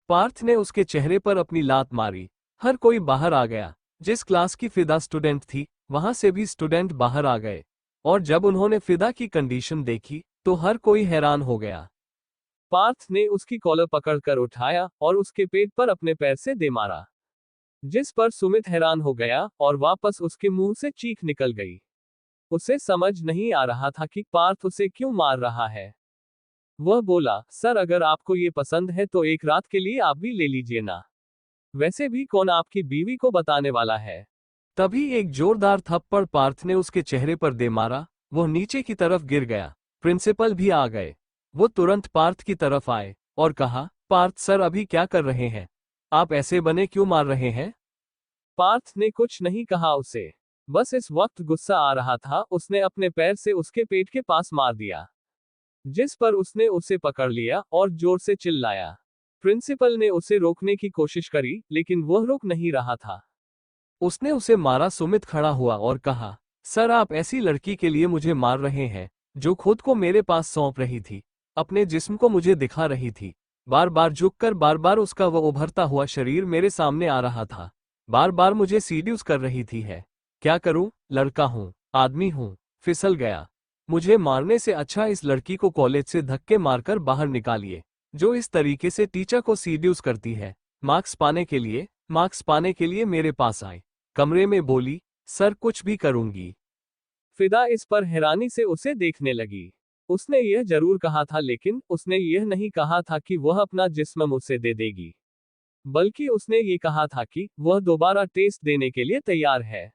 A: पार्थ ने उसके चेहरे पर अपनी लात मारी। हर कोई बाहर आ गया। जिस क्लास की फिदा स्टूडेंट थी, वहां से भी स्टूडेंट बाहर आ गए और जब उन्होंने फिदा की कंडीशन देखी तो हर कोई हैरान हो गया।
B: पार्थ ने उसकी कॉलर पकड़कर उठाया और उसके पेट पर अपने पैर से दे मारा, जिस पर सुमित हैरान हो गया और वापस उसके मुंह से चीख निकल गई। उसे समझ नहीं आ रहा था कि पार्थ उसे क्यों मार रहा है। वह बोला, सर, अगर आपको ये पसंद है तो एक रात के लिए आप भी ले लीजिए ना। वैसे भी कौन आपकी बीवी को बताने वाला है।
A: तभी एक जोरदार थप्पड़ पार्थ ने उसके चेहरे पर दे मारा। वह नीचे की तरफ गिर गया। प्रिंसिपल भी आ गए। वो तुरंत पार्थ की तरफ आए और कहा, पार्थ सर अभी क्या कर रहे हैं? आप ऐसे बने क्यों मार रहे हैं?
B: पार्थ ने कुछ नहीं कहा उसे। बस इस वक्त गुस्सा आ रहा था, उसने अपने पैर से उसके पेट के पास मार दिया, जिस पर उसने उसे पकड़ लिया और जोर से चिल्लाया। प्रिंसिपल ने उसे रोकने की कोशिश करी, लेकिन वह रुक नहीं रहा था।
A: उसने उसे मारा। सुमित खड़ा हुआ और कहा, सर आप ऐसी लड़की के लिए मुझे मार रहे हैं जो खुद को मेरे पास सौंप रही थी, अपने जिस्म को मुझे दिखा रही थी। बार बार झुककर बार बार उसका वो उभरता हुआ शरीर मेरे सामने आ रहा था, बार बार मुझे सीड्यूस कर रही थी। है क्या करूं? लड़का हूं, आदमी हूं, फिसल गया। मुझे मारने से अच्छा इस लड़की को कॉलेज से धक्के मारकर बाहर निकालिए, जो इस तरीके से टीचर को सीड्यूस करती है। मार्क्स पाने के लिए मेरे पास आए। कमरे में बोली, सर कुछ भी करूंगी।
B: फिदा इस पर हैरानी से उसे देखने लगी। उसने यह जरूर कहा था, लेकिन उसने यह नहीं कहा था कि वह अपना जिस्म मुझसे दे देगी, बल्कि उसने ये कहा था कि वह दोबारा टेस्ट देने के लिए तैयार है,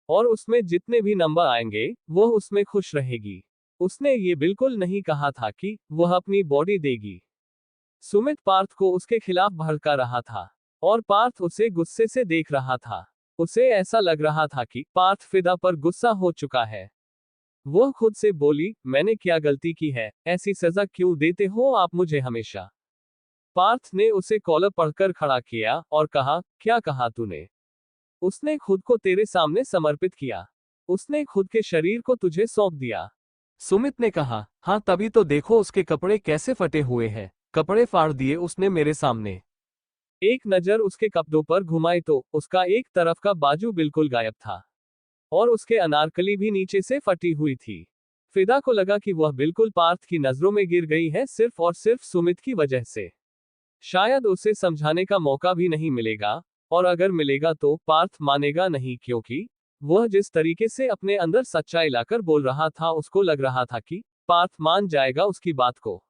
B: और उसमें जितने भी नंबर आएंगे वह उसमें खुश रहेगी। उसने ये बिल्कुल नहीं कहा था कि वह अपनी बॉडी देगी। सुमित पार्थ को उसके खिलाफ भड़का रहा था, और पार्थ उसे गुस्से से देख रहा था। उसे ऐसा लग रहा था कि पार्थ फिदा पर गुस्सा हो चुका है। वह खुद से बोली, मैंने क्या गलती की है? ऐसी सजा क्यों देते हो आप मुझे हमेशा? पार्थ ने उसे कॉलर पकड़कर खड़ा किया और कहा, क्या कहा तूने? उसने खुद को तेरे सामने समर्पित किया। उसने खुद के शरीर को तुझे सौंप दिया।
A: सुमित ने कहा, हाँ तभी तो देखो उसके कपड़े कैसे फटे हुए हैं। कपड़े फाड़ दिए उसने मेरे सामने।
B: एक नजर उसके कपड़ों पर घुमाई तो उसका एक तरफ का बाजू बिल्कुल गायब था, और उसके अनारकली भी नीचे से फटी हुई थी। फिदा को लगा कि वह बिल्कुल पार्थ की नजरों में गिर गई है, सिर्फ और सिर्फ सुमित की वजह से। शायद उसे समझाने का मौका भी नहीं मिलेगा, और अगर मिलेगा तो पार्थ मानेगा नहीं, क्योंकि वह जिस तरीके से अपने अंदर सच्चाई लाकर बोल रहा था, उसको लग रहा था कि पार्थ मान जाएगा उसकी बात को।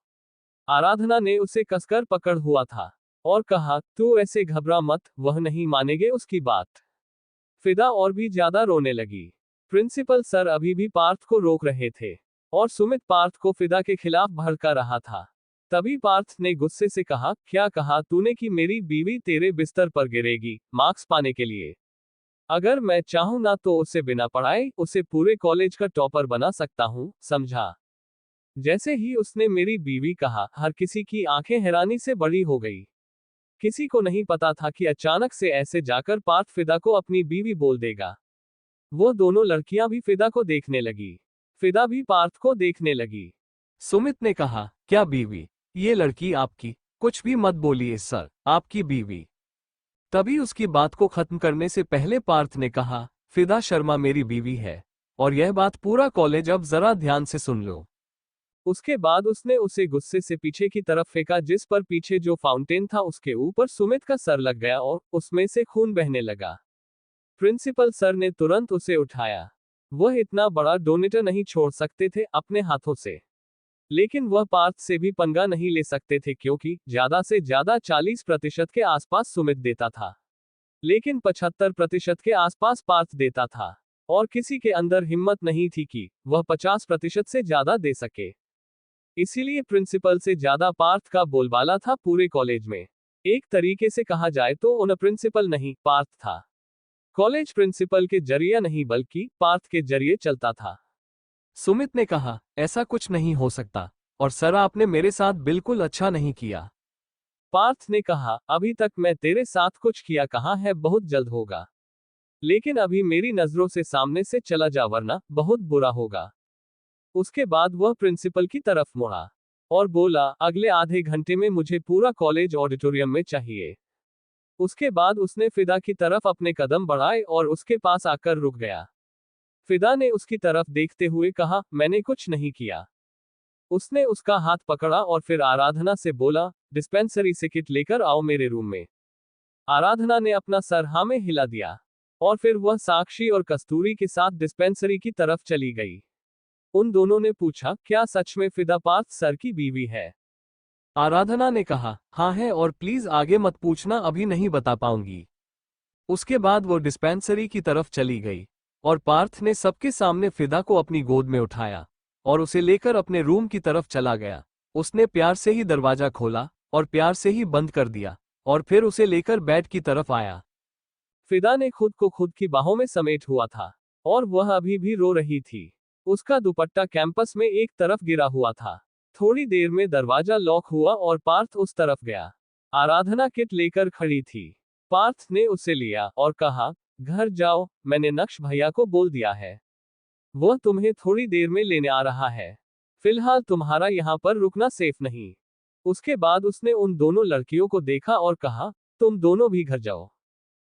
B: आराधना ने उसे कसकर पकड़ हुआ था और कहा, तू ऐसे घबरा मत, वह नहीं मानेंगे उसकी बात। फिदा और भी ज्यादा रोने लगी। प्रिंसिपल सर अभी भी पार्थ को रोक रहे थे, और सुमित पार्थ को फिदा के खिलाफ भड़का रहा था। तभी पार्थ ने गुस्से से कहा, क्या कहा तूने कि मेरी बीवी तेरे बिस्तर पर गिरेगी मार्क्स पाने के लिए? अगर मैं चाहूं ना तो उसे बिना पढ़ाए उसे पूरे कॉलेज का टॉपर बना सकता हूं, समझा? जैसे ही उसने मेरी बीवी कहा, हर किसी की आंखें हैरानी से बड़ी हो गई। किसी को नहीं पता था कि अचानक से ऐसे जाकर पार्थ फिदा को अपनी बीवी बोल देगा। वो दोनों लड़कियां भी फिदा को देखने लगी। फिदा भी पार्थ को देखने लगी।
A: सुमित ने कहा, क्या बीवी? ये लड़की आपकी? कुछ भी मत बोलिए सर, आपकी बीवी। तभी उसकी बात को खत्म करने से पहले पार्थ ने कहा, फिदा शर्मा मेरी बीवी है, और यह बात पूरा कॉलेज अब जरा ध्यान से सुन लो।
B: उसके बाद उसने उसे गुस्से से पीछे की तरफ फेंका, जिस पर पीछे जो फाउंटेन था उसके ऊपर सुमित का सर लग गया और उसमें से खून बहने लगा। प्रिंसिपल सर ने तुरंत उसे उठाया। वह इतना बड़ा डोनेटर नहीं छोड़ सकते थे अपने हाथों से, लेकिन वह पार्थ से भी पंगा नहीं ले सकते थे, क्योंकि ज्यादा से ज्यादा 40% के आसपास सुमित देता था, लेकिन 75% के आसपास पार्थ देता था, और किसी के अंदर हिम्मत नहीं थी कि वह 50% से ज्यादा दे सके। इसीलिए प्रिंसिपल से ज्यादा पार्थ का बोलबाला था पूरे कॉलेज में। एक तरीके से कहा जाए तो उन प्रिंसिपल नहीं, पार्थ था। कॉलेज प्रिंसिपल के जरिए नहीं, बल्कि पार्थ के जरिए चलता था।
A: सुमित ने कहा, ऐसा कुछ नहीं हो सकता, और सर आपने मेरे साथ बिल्कुल अच्छा नहीं किया।
B: पार्थ ने कहा, अभी तक मैं तेरे साथ कुछ किया कहाँ है, बहुत जल्द होगा। लेकिन अभी मेरी नजरों से सामने से चला जा, वरना बहुत बुरा होगा। उसके बाद वह प्रिंसिपल की तरफ मुड़ा और बोला, अगले आधे घंटे में मुझे पूरा कॉलेज ऑडिटोरियम में चाहिए। उसके बाद उसने फिदा की तरफ अपने कदम बढ़ाए और उसके पास आकर रुक गया। फिदा ने उसकी तरफ देखते हुए कहा, मैंने कुछ नहीं किया। उसने उसका हाथ पकड़ा और फिर आराधना से बोला, डिस्पेंसरी से किट लेकर आओ मेरे रूम में। आराधना ने अपना सर हाँ में हिला दिया, और फिर वह साक्षी और कस्तूरी के साथ डिस्पेंसरी की तरफ चली गई। उन दोनों ने पूछा, क्या सच में फिदा पार्थ सर की बीवी है?
A: आराधना ने कहा, हाँ है, और प्लीज आगे मत पूछना, अभी नहीं बता पाऊंगी। उसके बाद वो डिस्पेंसरी की तरफ चली गई, और पार्थ ने सबके सामने फिदा को अपनी गोद में उठाया और उसे लेकर अपने रूम की तरफ चला गया। उसने प्यार से ही दरवाजा खोला और प्यार से ही बंद कर दिया और फिर उसे लेकर बेड की तरफ आया।
B: फिदा ने खुद को खुद की बाहों में समेट हुआ था और वह अभी भी रो रही थी। उसका दुपट्टा कैंपस में एक तरफ गिरा हुआ था। थोड़ी देर में दरवाजा लॉक हुआ और पार्थ उस तरफ गया। आराधना किट लेकर खड़ी थी। पार्थ ने उसे लिया और कहा, घर जाओ, मैंने नक्श भैया को बोल दिया है। वह तुम्हें थोड़ी देर में लेने आ रहा है। फिलहाल तुम्हारा यहाँ पर रुकना सेफ नहीं। उसके बाद उसने उन दोनों लड़कियों को देखा और कहा, तुम दोनों भी घर जाओ।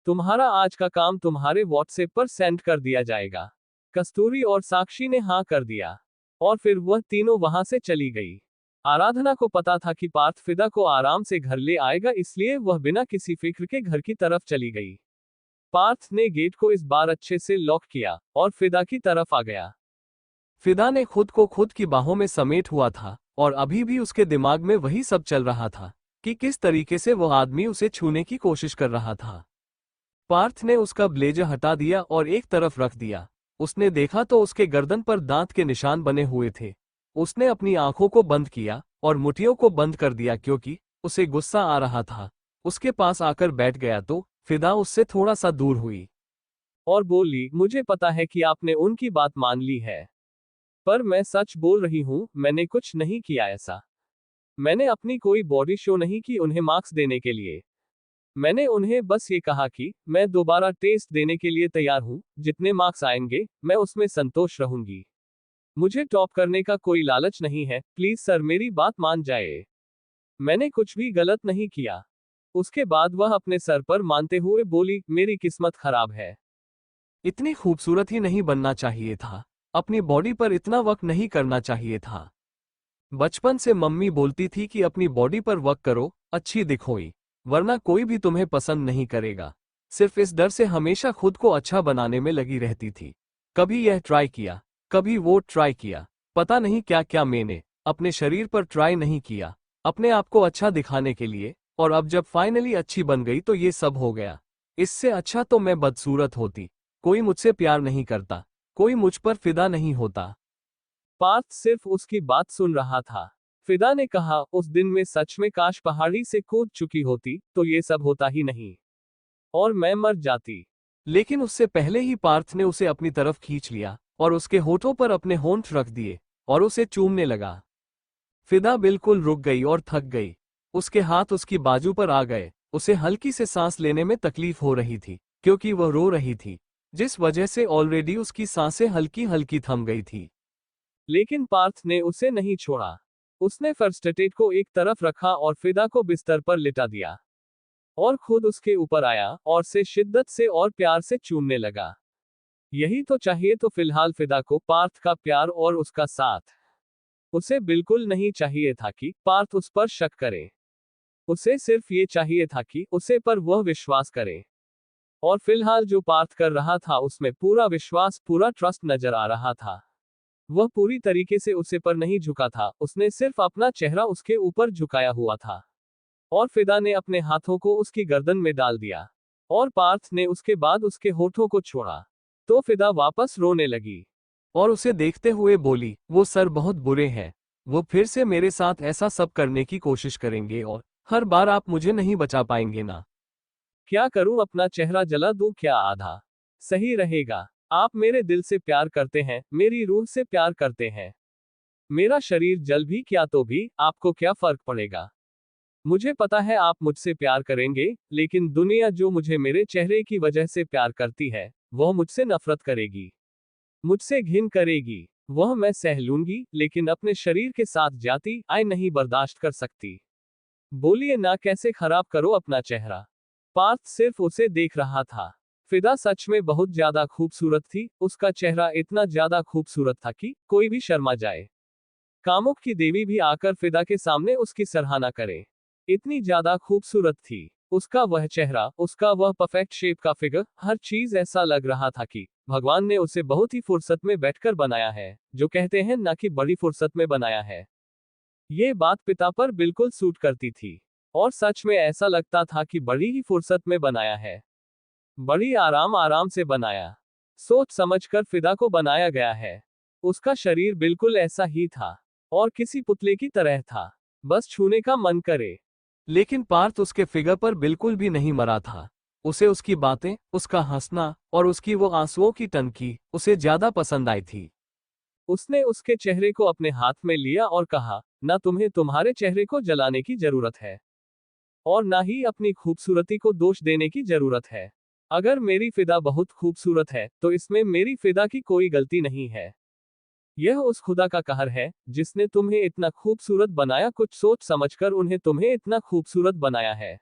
B: तुम्हारा आज का काम तुम्हारे व्हाट्सएप पर सेंड कर दिया जाएगा। कस्तूरी और साक्षी ने हाँ कर दिया और फिर वह तीनों वहां से चली गई। आराधना को पता था कि पार्थ फिदा को आराम से घर ले आएगा, इसलिए वह बिना किसी फिक्र के घर की तरफ चली गई। पार्थ ने गेट को इस बार अच्छे से लॉक किया और फिदा की तरफ आ गया।
A: फिदा ने खुद को खुद की बाहों में समेट हुआ था और अभी भी उसके दिमाग में वही सब चल रहा था कि किस तरीके से वह आदमी उसे छूने की कोशिश कर रहा था। पार्थ ने उसका ब्लेजर हटा दिया और एक तरफ रख दिया। उसने देखा तो उसके गर्दन पर दांत के निशान बने हुए थे। उसने अपनी आंखों को बंद किया और मुट्ठियों को बंद कर दिया क्योंकि उसे गुस्सा आ रहा था। उसके पास आकर बैठ गया तो फिदा उससे थोड़ा सा दूर हुई
B: और बोली, मुझे पता है कि आपने उनकी बात मान ली है, पर मैं सच बोल रही हूं, मैंने कुछ नहीं किया ऐसा। मैंने अपनी कोई बॉडी शो नहीं की उन्हें मार्क्स देने के लिए। मैंने उन्हें बस ये कहा कि मैं दोबारा टेस्ट देने के लिए तैयार हूं, जितने मार्क्स आएंगे मैं उसमें संतोष रहूंगी। मुझे टॉप करने का कोई लालच नहीं है, प्लीज सर मेरी बात मान जाए। मैंने कुछ भी गलत नहीं किया। उसके बाद वह अपने सर पर मानते हुए बोली, मेरी किस्मत खराब है।
A: इतनी खूबसूरत ही नहीं बनना चाहिए था, अपनी बॉडी पर इतना वर्क नहीं करना चाहिए था। बचपन से मम्मी बोलती थी कि अपनी बॉडी पर वर्क करो, अच्छी दिखोई, वरना कोई भी तुम्हें पसंद नहीं करेगा। सिर्फ इस डर से हमेशा खुद को अच्छा बनाने में लगी रहती थी। कभी यह ट्राई किया, कभी वो ट्राई किया, पता नहीं क्या क्या मैंने अपने शरीर पर ट्राई नहीं किया, अपने आप को अच्छा दिखाने के लिए। और अब जब फाइनली अच्छी बन गई तो ये सब हो गया। इससे अच्छा तो मैं बदसूरत होती। कोई मुझसे प्यार नहीं करता, कोई मुझ पर फिदा नहीं होता।
B: पार्थ सिर्फ उसकी बात सुन रहा था। फिदा ने कहा, उस दिन में सच में काश पहाड़ी से कूद चुकी होती तो ये सब होता ही नहीं और मैं मर जाती।
A: लेकिन उससे पहले ही पार्थ ने उसे अपनी तरफ खींच लिया और उसके होठों पर अपने होंठ रख दिए और उसे चूमने लगा। फिदा बिल्कुल रुक गई और थक गई। उसके हाथ उसकी बाजू पर आ गए। उसे हल्की से सांस लेने में तकलीफ हो रही थी क्योंकि वह रो रही थी, जिस वजह से ऑलरेडी उसकी सांसें हल्की हल्की थम गई थी।
B: लेकिन पार्थ ने उसे नहीं छोड़ा। उसने फर्स्ट एड को एक तरफ रखा और फिदा को बिस्तर पर लिटा दिया और खुद उसके ऊपर आया और से शिद्दत से और प्यार से चूमने लगा। यही तो चाहिए। तो फिलहाल फिदा को पार्थ का प्यार और उसका साथ। उसे बिल्कुल नहीं चाहिए था कि पार्थ उस पर शक करे। उसे सिर्फ ये चाहिए था कि उसे पर वह विश्वास करे। और फिलहाल जो पार्थ कर रहा था उसमें पूरा विश्वास, पूरा ट्रस्ट नजर आ रहा था। वह पूरी तरीके से उसे पर नहीं झुका था, उसने सिर्फ अपना चेहरा उसके ऊपर झुकाया हुआ था। और फिदा ने अपने हाथों को उसकी गर्दन में डाल दिया और पार्थ ने उसके बाद उसके होठों को छोड़ा तो फिदा वापस रोने लगी
A: और उसे देखते हुए बोली, वो सर बहुत बुरे हैं। वो फिर से मेरे साथ ऐसा सब करने की कोशिश करेंगे और हर बार आप मुझे नहीं बचा पाएंगे ना।
B: क्या करूं, अपना चेहरा जला दूं क्या? आधा सही रहेगा। आप मेरे दिल से प्यार करते हैं, मेरी रूह से प्यार करते हैं। मेरा शरीर जल भी क्या तो भी आपको क्या फर्क पड़ेगा? मुझे पता है आप मुझसे प्यार करेंगे, लेकिन दुनिया जो मुझे मेरे चेहरे की वजह से प्यार करती है वह मुझसे नफरत करेगी, मुझसे घिन करेगी। वह मैं सह लूंगी, लेकिन अपने शरीर के साथ जाती आई नहीं बर्दाश्त कर सकती। बोलिए ना, कैसे खराब करो अपना चेहरा। पार्थ सिर्फ उसे देख रहा था। फिदा सच में बहुत ज्यादा खूबसूरत थी। उसका चेहरा इतना ज्यादा खूबसूरत था कि कोई भी शर्मा जाए। कामुक की देवी भी आकर फिदा के सामने उसकी सराहना करे, इतनी ज्यादा खूबसूरत थी उसका वह चेहरा, उसका वह परफेक्ट शेप का फिगर। हर चीज ऐसा लग रहा था कि भगवान ने उसे बहुत ही फुर्सत में बैठकर बनाया है, जो कहते हैं ना कि बड़ी फुर्सत में बनाया है। ये बात पिता पर बिल्कुल सूट करती थी और सच में ऐसा लगता था कि बड़ी ही फुर्सत में बनाया है, बड़ी आराम आराम से बनाया, सोच समझकर फिदा को बनाया गया है। उसका शरीर बिल्कुल ऐसा ही था, और किसी पुतले की तरह था, बस छूने का मन करे।
A: लेकिन पार्थ उसके फिगर पर बिल्कुल भी नहीं मरा था। उसे उसकी बातें, उसका हंसना और उसकी वो आंसुओं की टंकी उसे ज्यादा पसंद आई थी।
B: उसने उसके चेहरे को अपने हाथ में लिया और कहा, ना तुम्हें तुम्हारे चेहरे को जलाने की जरूरत है, और ना ही अपनी खूबसूरती को दोष देने की जरूरत है। अगर मेरी फिदा बहुत खूबसूरत है, तो इसमें मेरी फिदा की कोई गलती नहीं है। यह उस खुदा का कहर है, जिसने तुम्हें इतना खूबसूरत बनाया, कुछ सोच समझकर उन्हें तुम्हें इतना खूबसूरत बनाया है।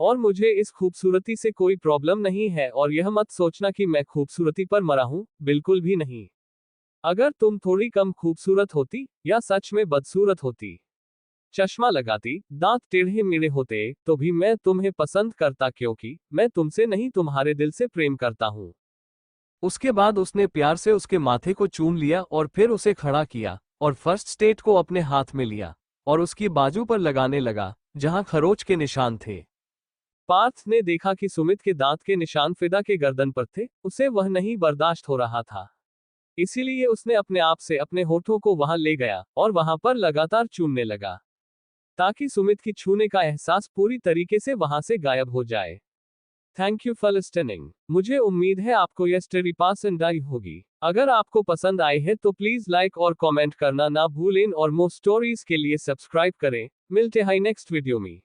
B: और मुझे इस खूबसूरती से कोई प्रॉब्लम नहीं है, और यह मत सोचना कि मैं खूबसूरती पर मरा हूं, बिल्कुल भी नहीं। अगर तुम थोड़ी कम खूबसूरत होती, या सच में बदसूरत होती, चश्मा लगाती, दांत टेढ़े मेढ़े होते, तो भी मैं तुम्हें पसंद करता, क्योंकि मैं तुमसे नहीं तुम्हारे दिल से प्रेम करता हूं।
A: उसके बाद उसने प्यार से उसके माथे को चूम लिया और फिर उसे खड़ा किया और फर्स्ट स्टेट को अपने हाथ में लिया और उसकी बाजू पर लगाने लगा, जहां खरोच के निशान थे।
B: पार्थ ने देखा कि सुमित के दांत के निशान फिदा के गर्दन पर थे, उसे वह नहीं बर्दाश्त हो रहा था। इसीलिए उसने अपने आप से अपने होठों को वहां ले गया और वहां पर लगातार चूमने लगा, ताकि सुमित की छूने का एहसास पूरी तरीके से वहां से गायब हो जाए। Thank you for listening. मुझे उम्मीद है आपको यह स्टोरी पसंद आई होगी। अगर आपको पसंद आई है तो प्लीज लाइक और कमेंट करना ना भूलें, और मोर स्टोरीज के लिए सब्सक्राइब करें। मिलते हैं नेक्स्ट वीडियो में।